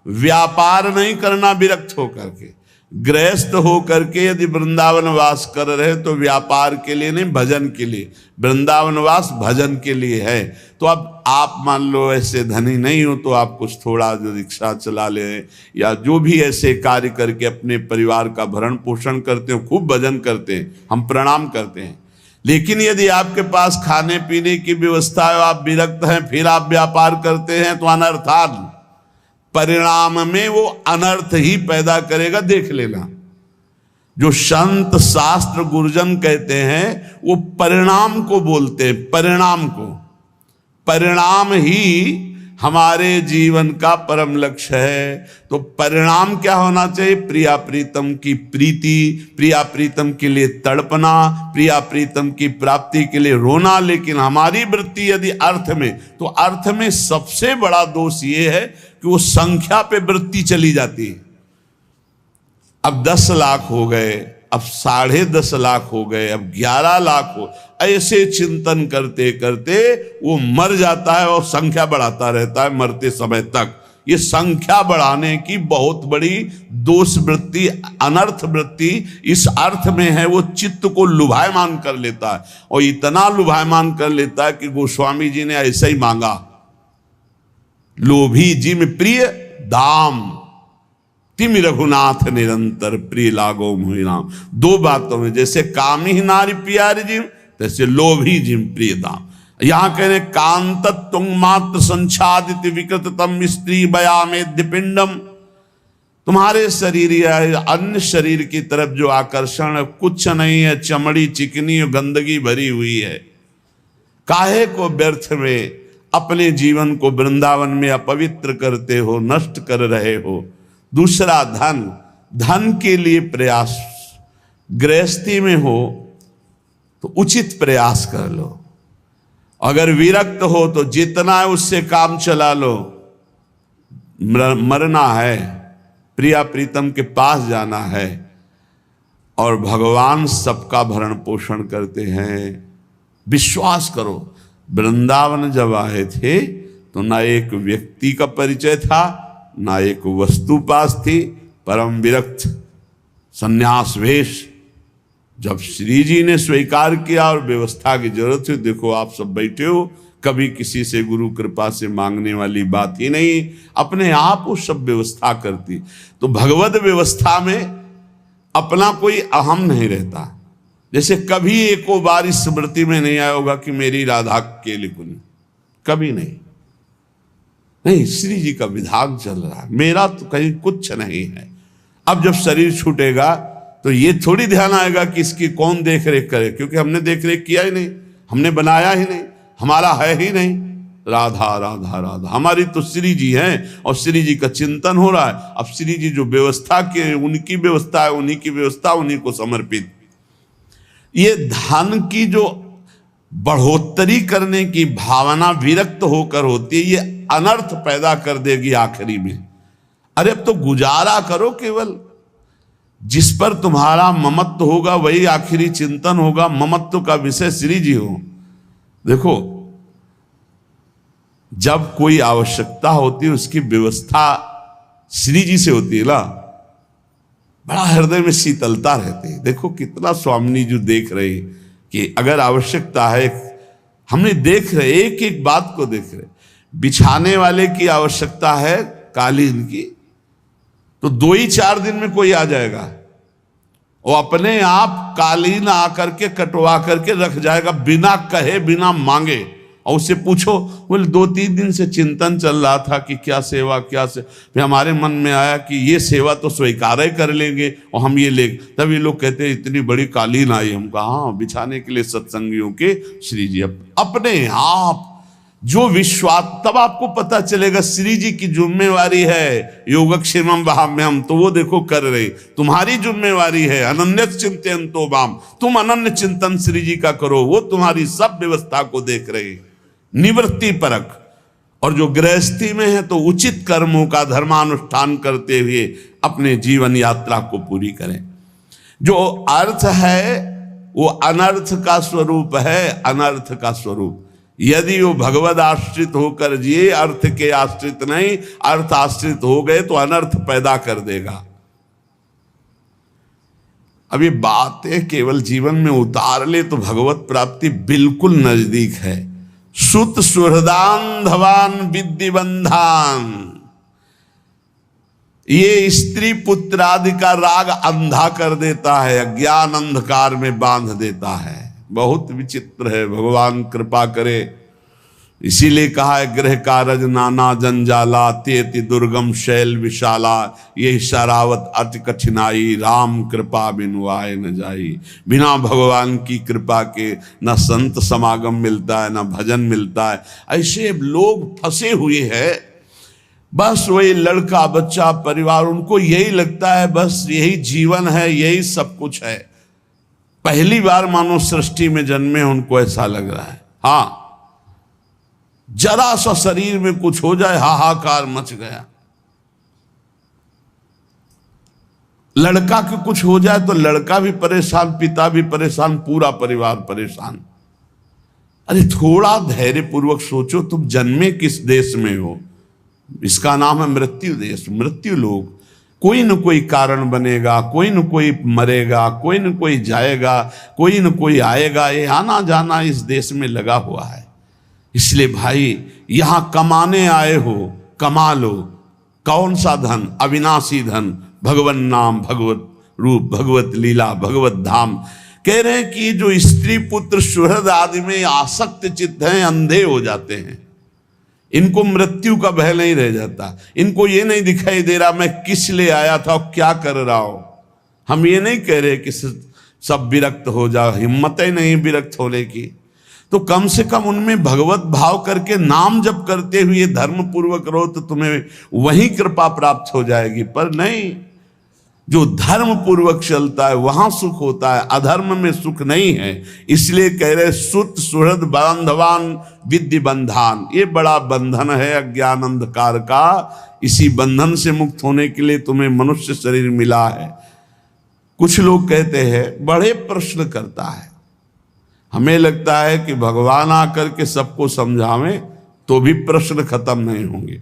व्यापार नहीं करना विरक्त होकर के। गृहस्थ होकर के यदि वृंदावन वास कर रहे तो व्यापार के लिए नहीं, भजन के लिए। वृंदावन वास भजन के लिए है। तो अब आप मान लो ऐसे धनी नहीं हो तो आप कुछ थोड़ा जो रिक्शा चला ले या जो भी ऐसे कार्य करके अपने परिवार का भरण पोषण करते हो, खूब भजन करते हैं, हम प्रणाम करते हैं। लेकिन यदि आपके पास खाने पीने की व्यवस्था है, आप विरक्त हैं, फिर आप व्यापार करते हैं तो अनर्थान, परिणाम में वो अनर्थ ही पैदा करेगा। देख लेना, जो संत शास्त्र गुरुजन कहते हैं वो परिणाम को बोलते हैं, परिणाम को। परिणाम ही हमारे जीवन का परम लक्ष्य है। तो परिणाम क्या होना चाहिए? प्रिया प्रीतम की प्रीति, प्रिया प्रीतम के लिए तड़पना, प्रिया प्रीतम की प्राप्ति के लिए रोना। लेकिन हमारी वृत्ति यदि अर्थ में, तो अर्थ में सबसे बड़ा दोष ये है कि वो संख्या पे वृत्ति चली जाती है। अब 10 लाख हो गए, अब 10.5 लाख हो गए, अब 11 लाख हो, ऐसे चिंतन करते करते वो मर जाता है और संख्या बढ़ाता रहता है मरते समय तक। ये संख्या बढ़ाने की बहुत बड़ी दोष वृत्ति, अनर्थ वृत्ति इस अर्थ में है। वो चित्त को लुभायमान कर लेता है, और इतना लुभायमान कर लेता है कि गोस्वामी जी ने ऐसा ही मांगा, लोभी जिम प्रिय दाम तिम रघुनाथ निरंतर प्रिय लागो मुहि राम। 2 बातों में, जैसे कामी ही नारी प्यारी जिम, तैसे लोभी जिम प्रिय दाम। यहां कह रहे कांतत्व मात्र संच्छादित विकृततम स्त्री बयामेद्य पिंडम। तुम्हारे शरीर या अन्य शरीर की तरफ जो आकर्षण कुछ नहीं है, चमड़ी चिकनी और गंदगी भरी हुई है। काहे को व्यर्थ में अपने जीवन को वृंदावन में अपवित्र करते हो, नष्ट कर रहे हो। दूसरा धन, धन के लिए प्रयास। गृहस्थी में हो तो उचित प्रयास कर लो। अगर विरक्त हो तो जितना है उससे काम चला लो। मरना है, प्रिया प्रीतम के पास जाना है, और भगवान सबका भरण पोषण करते हैं। विश्वास करो, वृंदावन जब आए थे तो ना एक व्यक्ति का परिचय था, ना एक वस्तु पास थी, परम विरक्त संन्यास वेश। जब श्री जी ने स्वीकार किया और व्यवस्था की जरूरत हुई, देखो आप सब बैठे हो, कभी किसी से गुरु कृपा से मांगने वाली बात ही नहीं, अपने आप वो सब व्यवस्था करती। तो भगवत व्यवस्था में अपना कोई अहम नहीं रहता। जैसे कभी एको बार इस स्मृति में नहीं आया होगा कि मेरी राधा के लिए, कभी नहीं। नहीं, श्री जी का विधान चल रहा है, मेरा तो कहीं कुछ नहीं है। अब जब शरीर छूटेगा तो ये थोड़ी ध्यान आएगा कि इसकी कौन देख रेख करे, क्योंकि हमने देख रेख किया ही नहीं, हमने बनाया ही नहीं, हमारा है ही नहीं। राधा राधा राधा, हमारी तो श्री जी हैं और श्री जी का चिंतन हो रहा है। अब श्री जी जो व्यवस्था के, उनकी व्यवस्था है, उन्हीं की व्यवस्था, उन्हीं को समर्पित। ये धन की जो बढ़ोतरी करने की भावना विरक्त होकर होती है, ये अनर्थ पैदा कर देगी आखिरी में। अरे अब तो गुजारा करो, केवल जिस पर तुम्हारा ममत्व होगा वही आखिरी चिंतन होगा। ममत्व का विषय श्री जी हो। देखो, जब कोई आवश्यकता होती है उसकी व्यवस्था श्री जी से होती है ना, बड़ा हृदय में शीतलता रहती है। देखो कितना स्वामी जी देख रहे कि अगर आवश्यकता है, हमने देख रहे, एक एक बात को देख रहे। बिछाने वाले की आवश्यकता है कालीन की, तो 2 ही 4 दिन में कोई आ जाएगा, वो अपने आप कालीन आकर के कटवा करके रख जाएगा, बिना कहे बिना मांगे। और उससे पूछो, बोले 2-3 दिन से चिंतन चल रहा था कि क्या सेवा, क्या से फिर हमारे मन में आया कि ये सेवा तो स्वीकार ही कर लेंगे और हम ये ले। तब ये लोग कहते हैं इतनी बड़ी कालीन आई। हम कहा हाँ, बिछाने के लिए सत्संगियों के श्री जी अपने आप जो विश्वास। तब आपको पता चलेगा श्री जी की जिम्मेवारी है योगक्षेमम वहाम्यहम, तो वो देखो कर रहे। तुम्हारी जिम्मेवारी है अनन्य चिंतयन्तो माम, तुम अनन्य चिंतन श्री जी का करो, वो तुम्हारी सब व्यवस्था को देख रहे। निवृत्ति परक। और जो गृहस्थी में है तो उचित कर्मों का धर्मानुष्ठान करते हुए अपने जीवन यात्रा को पूरी करें। जो अर्थ है वो अनर्थ का स्वरूप है, अनर्थ का स्वरूप। यदि वो भगवद आश्रित होकर जिए, अर्थ के आश्रित नहीं, अर्थ आश्रित हो गए तो अनर्थ पैदा कर देगा। अब ये बातें केवल जीवन में उतार ले तो भगवत प्राप्ति बिल्कुल नजदीक है। सुत सुहृदान धवान विद्धि बंधान, ये स्त्री पुत्र आदि का राग अंधा कर देता है, अज्ञान अंधकार में बांध देता है। बहुत विचित्र है, भगवान कृपा करे। इसीलिए कहा है गृह कारज नाना जंजाला, तेति दुर्गम शैल विशाला, यही शरावत अति कठिनाई, राम कृपा बिनु आए न जाई। बिना भगवान की कृपा के न संत समागम मिलता है, न भजन मिलता है। ऐसे लोग फंसे हुए हैं, बस वही लड़का बच्चा परिवार, उनको यही लगता है बस यही जीवन है, यही सब कुछ है। पहली बार मानो सृष्टि में जन्मे, उनको ऐसा लग रहा है। हाँ, जरा सा शरीर में कुछ हो जाए हाहाकार मच गया। लड़का के कुछ हो जाए तो लड़का भी परेशान, पिता भी परेशान, पूरा परिवार परेशान। अरे थोड़ा धैर्य पूर्वक सोचो, तुम जन्मे किस देश में हो? इसका नाम है मृत्यु देश, मृत्यु लोक। कोई न कोई कारण बनेगा, कोई न कोई मरेगा, कोई न कोई जाएगा, कोई न कोई आएगा। ये आना जाना इस देश में लगा हुआ है। इसलिए भाई यहां कमाने आए हो, कमा लो। कौन सा धन? अविनाशी धन, भगवत नाम, भगवत रूप, भगवत लीला, भगवत धाम। कह रहे हैं कि जो स्त्री पुत्र सुहृद आदि में आसक्त चित्त हैं, अंधे हो जाते हैं। इनको मृत्यु का भय नहीं रह जाता। इनको ये नहीं दिखाई दे रहा मैं किस लिए आया था और क्या कर रहा हूं। हम ये नहीं कह रहे कि सब विरक्त हो जाओ, हिम्मत ही नहीं विरक्त होने की। तो कम से कम उनमें भगवत भाव करके नाम जप करते हुए धर्म पूर्वक रहो तो तुम्हें वही कृपा प्राप्त हो जाएगी। पर नहीं, जो धर्म पूर्वक चलता है वहां सुख होता है, अधर्म में सुख नहीं है। इसलिए कह रहे सुत सुहृद बांधवान विद्य बंधान, ये बड़ा बंधन है अज्ञान अंधकार का। इसी बंधन से मुक्त होने के लिए तुम्हें मनुष्य शरीर मिला है। कुछ लोग कहते हैं, बड़े प्रश्न करता है, हमें लगता है कि भगवान आकर के सबको समझावें तो भी प्रश्न खत्म नहीं होंगे।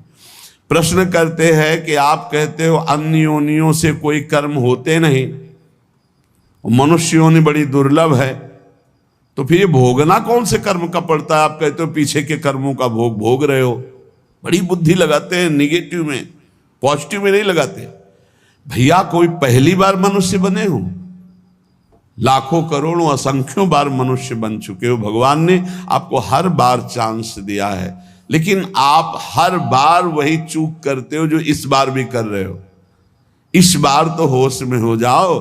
प्रश्न करते हैं कि आप कहते हो अन्य योनियों से कोई कर्म होते नहीं, मनुष्य योनि बड़ी दुर्लभ है, तो फिर ये भोगना कौन से कर्म का पड़ता है? आप कहते हो पीछे के कर्मों का भोग भोग रहे हो। बड़ी बुद्धि लगाते हैं निगेटिव में, पॉजिटिव में नहीं लगाते। भैया कोई पहली बार मनुष्य बने हो? लाखों करोड़ों असंख्यों बार मनुष्य बन चुके हो। भगवान ने आपको हर बार चांस दिया है, लेकिन आप हर बार वही चूक करते हो जो इस बार भी कर रहे हो। इस बार तो होश में हो जाओ।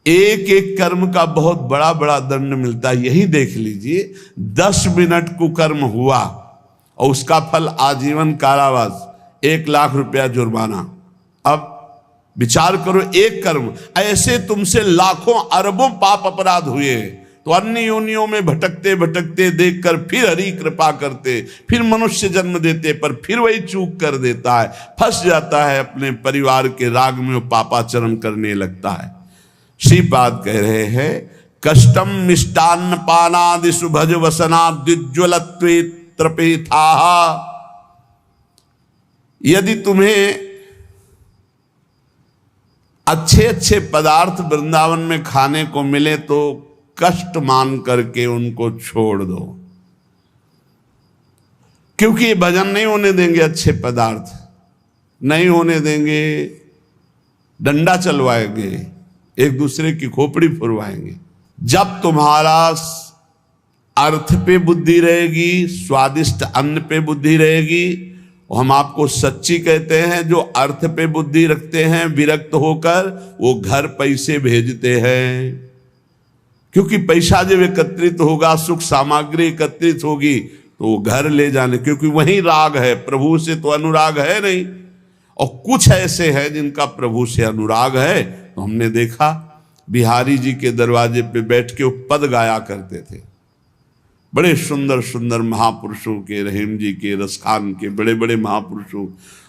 एक एक कर्म का बहुत बड़ा बड़ा दंड मिलता है। यही देख लीजिए, 10 मिनट कुकर्म हुआ और उसका फल आजीवन कारावास, 1 लाख रुपया जुर्माना। अब विचार करो, एक कर्म, ऐसे तुमसे लाखों अरबों पाप अपराध हुए, तो अन्य योनियों में भटकते भटकते देखकर फिर हरि कृपा करते, फिर मनुष्य जन्म देते, पर फिर वही चूक कर देता है, फंस जाता है अपने परिवार के राग में, वो पापाचरण करने लगता है। श्रीपाद कह रहे हैं, कष्टम मिष्टान्न पानादि सुभज वसना द्विज्वलत्वे त्रपेथा। यदि तुम्हें अच्छे अच्छे पदार्थ वृंदावन में खाने को मिले तो कष्ट मान करके उनको छोड़ दो, क्योंकि ये भजन नहीं होने देंगे, अच्छे पदार्थ नहीं होने देंगे, डंडा चलवाएंगे, एक दूसरे की खोपड़ी फुरवाएंगे। जब तुम्हारा अर्थ पे बुद्धि रहेगी, स्वादिष्ट अन्न पे बुद्धि रहेगी, हम आपको सच्ची कहते हैं, जो अर्थ पे बुद्धि रखते हैं विरक्त होकर, वो घर पैसे भेजते हैं, क्योंकि पैसा जब एकत्रित होगा, सुख सामग्री एकत्रित होगी, तो वो घर ले जाने, क्योंकि वही राग है, प्रभु से तो अनुराग है नहीं। और कुछ ऐसे हैं जिनका प्रभु से अनुराग है, तो हमने देखा बिहारी जी के दरवाजे पे बैठ के वो पद गाया करते थे। बड़े सुंदर सुंदर महापुरुषों के, रहीम जी के, रसखान के, बड़े बड़े महापुरुषों,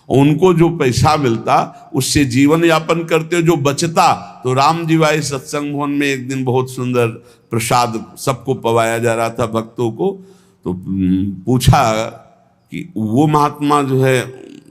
उनको जो पैसा मिलता उससे जीवन यापन करते हो, जो बचता तो राम जी भाई सत्संग भवन में एक दिन बहुत सुंदर प्रसाद सबको पवाया जा रहा था भक्तों को, तो पूछा कि वो महात्मा जो है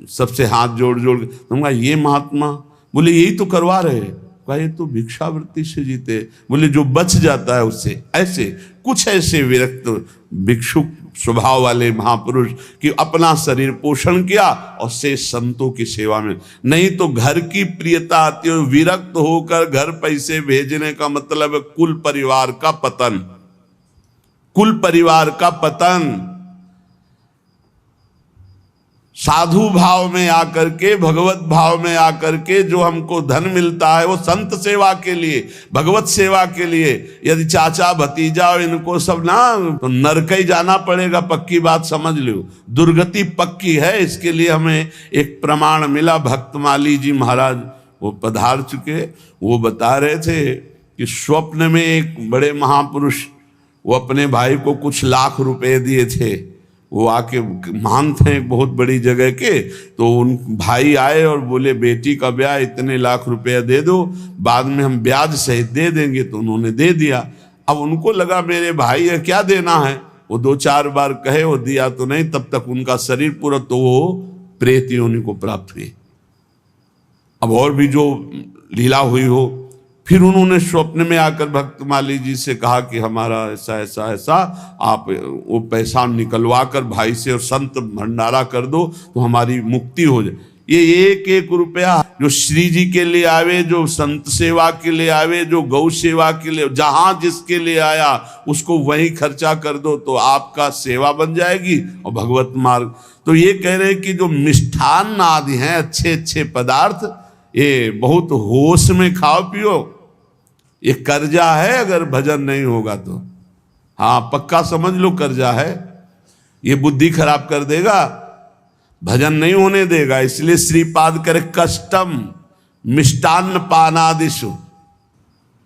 सबसे हाथ जोड़ जोड़, तुमका ये महात्मा, बोले यही तो करवा रहे, कहा ये तो भिक्षावृत्ति से जीते, बोले जो बच जाता है उससे। ऐसे कुछ ऐसे विरक्त भिक्षुक स्वभाव वाले महापुरुष कि अपना शरीर पोषण किया और से संतों की सेवा में, नहीं तो घर की प्रियता आती है, विरक्त होकर घर पैसे भेजने का मतलब है कुल परिवार का पतन, कुल परिवार का पतन। साधु भाव में आकर के, भगवत भाव में आकर के जो हमको धन मिलता है वो संत सेवा के लिए, भगवत सेवा के लिए। यदि चाचा भतीजा और इनको सब ना, तो नरक ही जाना पड़ेगा, पक्की बात समझ लो, दुर्गति पक्की है। इसके लिए हमें एक प्रमाण मिला, भक्तमाली जी महाराज वो पधार चुके, वो बता रहे थे कि स्वप्न में एक बड़े महापुरुष वो अपने भाई को कुछ लाख रुपए दिए थे, वो आके महान थे एक बहुत बड़ी जगह के, तो उन भाई आए और बोले बेटी का ब्याह इतने लाख रुपया दे दो, बाद में हम ब्याज सहित दे देंगे, तो उन्होंने दे दिया। अब उनको लगा मेरे भाई है क्या देना है, वो 2-4 बार कहे, वो दिया तो नहीं, तब तक उनका शरीर पूरा, तो वो प्रेत योनि को प्राप्त हुई। अब और भी जो लीला हुई हो, फिर उन्होंने स्वप्न में आकर भक्तमाली जी से कहा कि हमारा ऐसा ऐसा ऐसा, आप वो पैसा निकलवा कर भाई से और संत भंडारा कर दो तो हमारी मुक्ति हो जाए। ये एक एक रुपया जो श्री जी के लिए आवे, जो संत सेवा के लिए आवे, जो गौ सेवा के लिए, जहां जिसके लिए आया उसको वही खर्चा कर दो, तो आपका सेवा बन जाएगी और भगवत मार्ग। तो ये कह रहे हैं कि जो मिष्ठान आदि हैं, अच्छे अच्छे पदार्थ, ये बहुत होश में खाओ पियो। ये कर्जा है, अगर भजन नहीं होगा तो, हाँ पक्का समझ लो कर्जा है, ये बुद्धि खराब कर देगा, भजन नहीं होने देगा। इसलिए श्रीपाद करे कष्टम मिष्टान्न पानादिषु।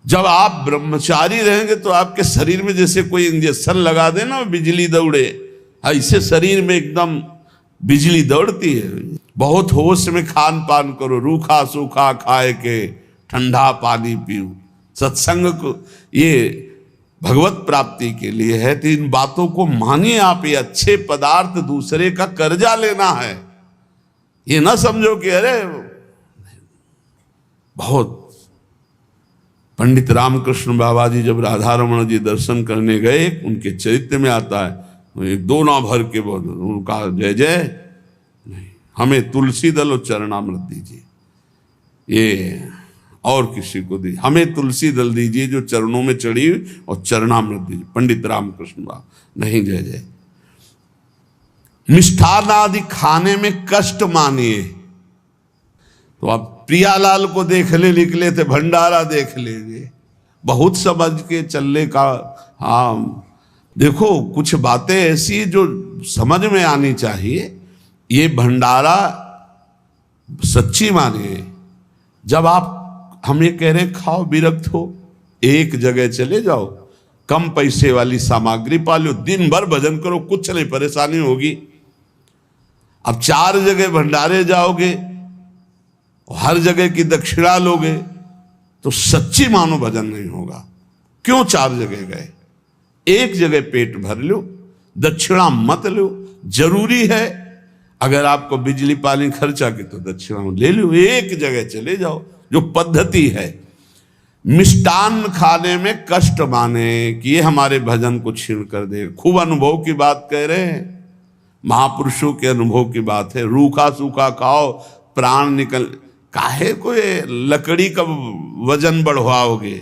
जब आप ब्रह्मचारी रहेंगे तो आपके शरीर में जैसे कोई इंजेक्शन लगा दे ना, बिजली दौड़े, ऐसे शरीर में एकदम बिजली दौड़ती है। बहुत होश में खान पान करो, रूखा सूखा खाए के ठंडा पानी पियो। सत्संग को ये भगवत प्राप्ति के लिए है, तो इन बातों को मानिए आप। ये अच्छे पदार्थ दूसरे का कर्जा लेना है, ये ना समझो कि अरे बहुत। पंडित रामकृष्ण बाबा जी जब राधा रमण जी दर्शन करने गए, उनके चरित्र में आता है, एक दो ना भर के बोल, उनका जय जय नहीं, हमें तुलसी दल और चरणामृत दीजिए, ये और किसी को दीजिए, हमें तुलसी दल दीजिए जो चरणों में चढ़ी, और चरणामृत दीजिए। पंडित रामकृष्ण बाबा नहीं, जय जय। मिष्ठान आदि खाने में कष्ट मानिए। तो आप प्रियालाल को देखने निकले थे, भंडारा देख लेंगे, बहुत समझ के चलने का। हाँ देखो, कुछ बातें ऐसी जो समझ में आनी चाहिए। ये भंडारा सच्ची मानिए। जब आप हम ये कह रहे हैं खाओ, विरक्त हो, एक जगह चले जाओ, कम पैसे वाली सामग्री पालो, दिन भर भजन करो, कुछ नहीं परेशानी होगी। अब 4 जगह भंडारे जाओगे, हर जगह की दक्षिणा लोगे, तो सच्ची मानो भजन नहीं होगा। क्यों 4 जगह गए? एक जगह पेट भर लो, दक्षिणा मत लो। जरूरी है अगर आपको बिजली पानी खर्चा की तो दक्षिणा ले लो, एक जगह चले जाओ, जो पद्धति है। मिष्टान्न खाने में कष्ट माने कि ये हमारे भजन को छीन कर दे। खूब अनुभव की बात कह रहे हैं, महापुरुषों के अनुभव की बात है। रूखा सूखा खाओ, प्राण निकल, काहे को ये लकड़ी का वजन बढ़वाओगे?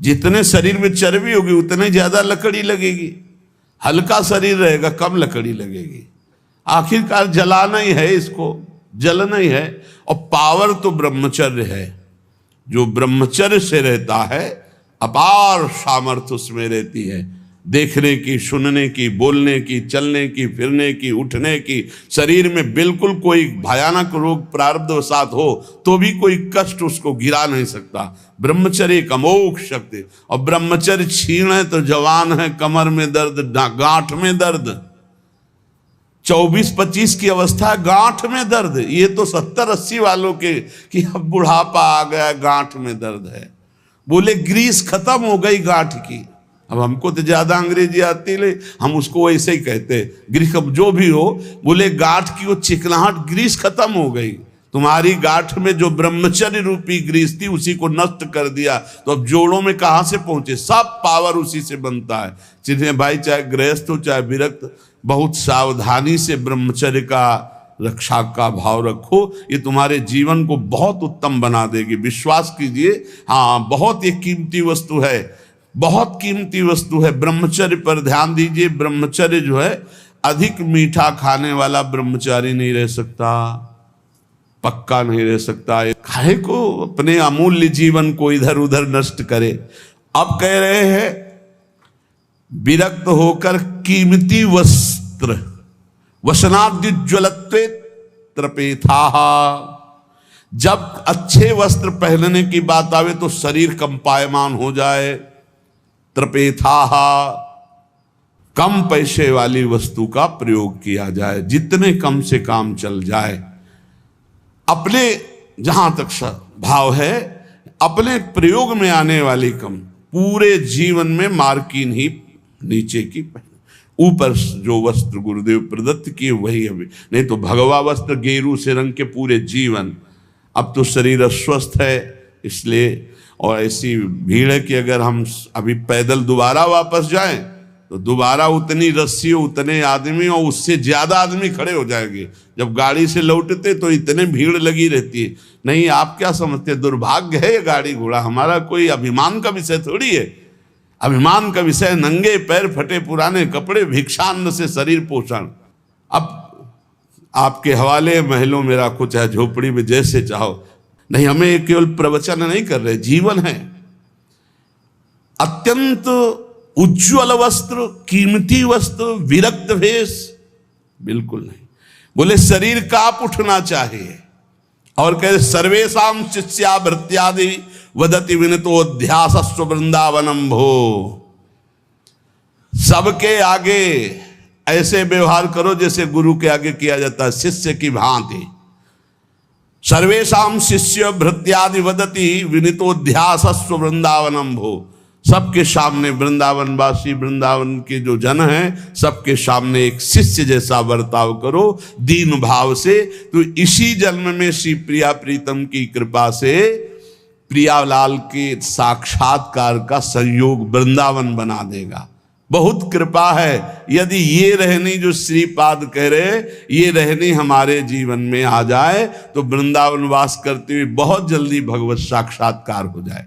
जितने शरीर में चर्बी होगी उतने ज्यादा लकड़ी लगेगी। हल्का शरीर रहेगा, कम लकड़ी लगेगी। आखिरकार जलाना ही है, इसको जलना ही है। और पावर तो ब्रह्मचर्य है। जो ब्रह्मचर्य से रहता है, अपार सामर्थ्य उसमें रहती है, देखने की, सुनने की, बोलने की, चलने की, फिरने की, उठने की। शरीर में बिल्कुल कोई भयानक रोग प्रारब्धवशात हो तो भी कोई कष्ट उसको गिरा नहीं सकता। ब्रह्मचर्य एक अमोघ शक्ति। और ब्रह्मचर्य छीन है तो जवान है, कमर में दर्द, गांठ में दर्द। 24-25 की अवस्था, गांठ में दर्द। ये तो 70-80 वालों के कि अब बुढ़ापा आ गया, गांठ में दर्द है। बोले ग्रीस खत्म हो गई गांठ की। अब हमको तो ज्यादा अंग्रेजी आती है, हम उसको वैसे ही कहते, ग्रीस अब जो भी हो। बोले गांठ की वो चिकनाहट, ग्रीस खत्म हो गई। तुम्हारी गांठ में जो ब्रह्मचर्य रूपी ग्रीस थी उसी को नष्ट कर दिया, तो अब जोड़ों में कहां से पहुंचे? सब पावर उसी से बनता है। जिन्हें भाई चाहे गृहस्थ हो चाहे विरक्त, बहुत सावधानी से ब्रह्मचर्य का रक्षा का भाव रखो। ये तुम्हारे जीवन को बहुत उत्तम बना देगी, विश्वास कीजिए। हाँ, बहुत ये कीमती वस्तु है, बहुत कीमती वस्तु है। ब्रह्मचर्य पर ध्यान दीजिए। ब्रह्मचर्य जो है, अधिक मीठा खाने वाला ब्रह्मचारी नहीं रह सकता, पक्का नहीं रह सकता। काहे को अपने अमूल्य जीवन को इधर उधर नष्ट करे। अब कह रहे हैं विरक्त होकर कीमती वस्त्र, वसनाद्युज्वलत्वे त्रपेथाः। जब अच्छे वस्त्र पहनने की बात आवे तो शरीर कंपायमान हो जाए। त्रपेथाः, कम पैसे वाली वस्तु का प्रयोग किया जाए, जितने कम से काम चल जाए। अपने जहां तक भाव है, अपने प्रयोग में आने वाली कम, पूरे जीवन में मार्किन ही नीचे की, ऊपर जो वस्त्र गुरुदेव प्रदत्त किए वही अभी, नहीं तो भगवा वस्त्र गेरू से रंग के पूरे जीवन। अब तो शरीर अस्वस्थ है इसलिए, और ऐसी भीड़ है कि अगर हम अभी पैदल दोबारा वापस जाएं तो दोबारा उतनी रस्सी, उतने आदमी और उससे ज्यादा आदमी खड़े हो जाएंगे। जब गाड़ी से लौटते तो इतने भीड़ लगी रहती है। नहीं, आप क्या समझते, दुर्भाग्य है ये गाड़ी घोड़ा, हमारा कोई अभिमान का विषय थोड़ी है। अभिमान का विषय नंगे पैर, फटे पुराने कपड़े, भिक्षान्न से शरीर पोषण। अब आपके हवाले महलों में रखो, चाहे झोपड़ी में, जैसे चाहो। नहीं, हमें केवल प्रवचन नहीं कर रहे, जीवन है। अत्यंत उज्ज्वल वस्त्र, कीमती वस्त्र, विरक्त भेष बिल्कुल नहीं। बोले शरीर कांप उठना चाहिए, और कहे सर्वेशम शिष्यावृत्त्यादि वदति विनितोध्यासस्व वृंदावनम भो। सबके आगे ऐसे व्यवहार करो जैसे गुरु के आगे किया जाता है, शिष्य की भांति। सर्वेशम शिष्य भृत्यादि वदति विनितोध्यासस्व वृंदावनम भो। सबके सामने वृंदावनवासी, वृंदावन के जो जन हैं, सबके सामने एक शिष्य जैसा बर्ताव करो दीन भाव से। तो इसी जन्म में श्री प्रिया प्रीतम की कृपा से प्रियालाल के साक्षात्कार का संयोग वृंदावन बना देगा। बहुत कृपा है। यदि ये रहनी जो श्रीपाद कह रहे, ये रहनी हमारे जीवन में आ जाए तो वृंदावन वास करते हुए बहुत जल्दी भगवत साक्षात्कार हो जाए।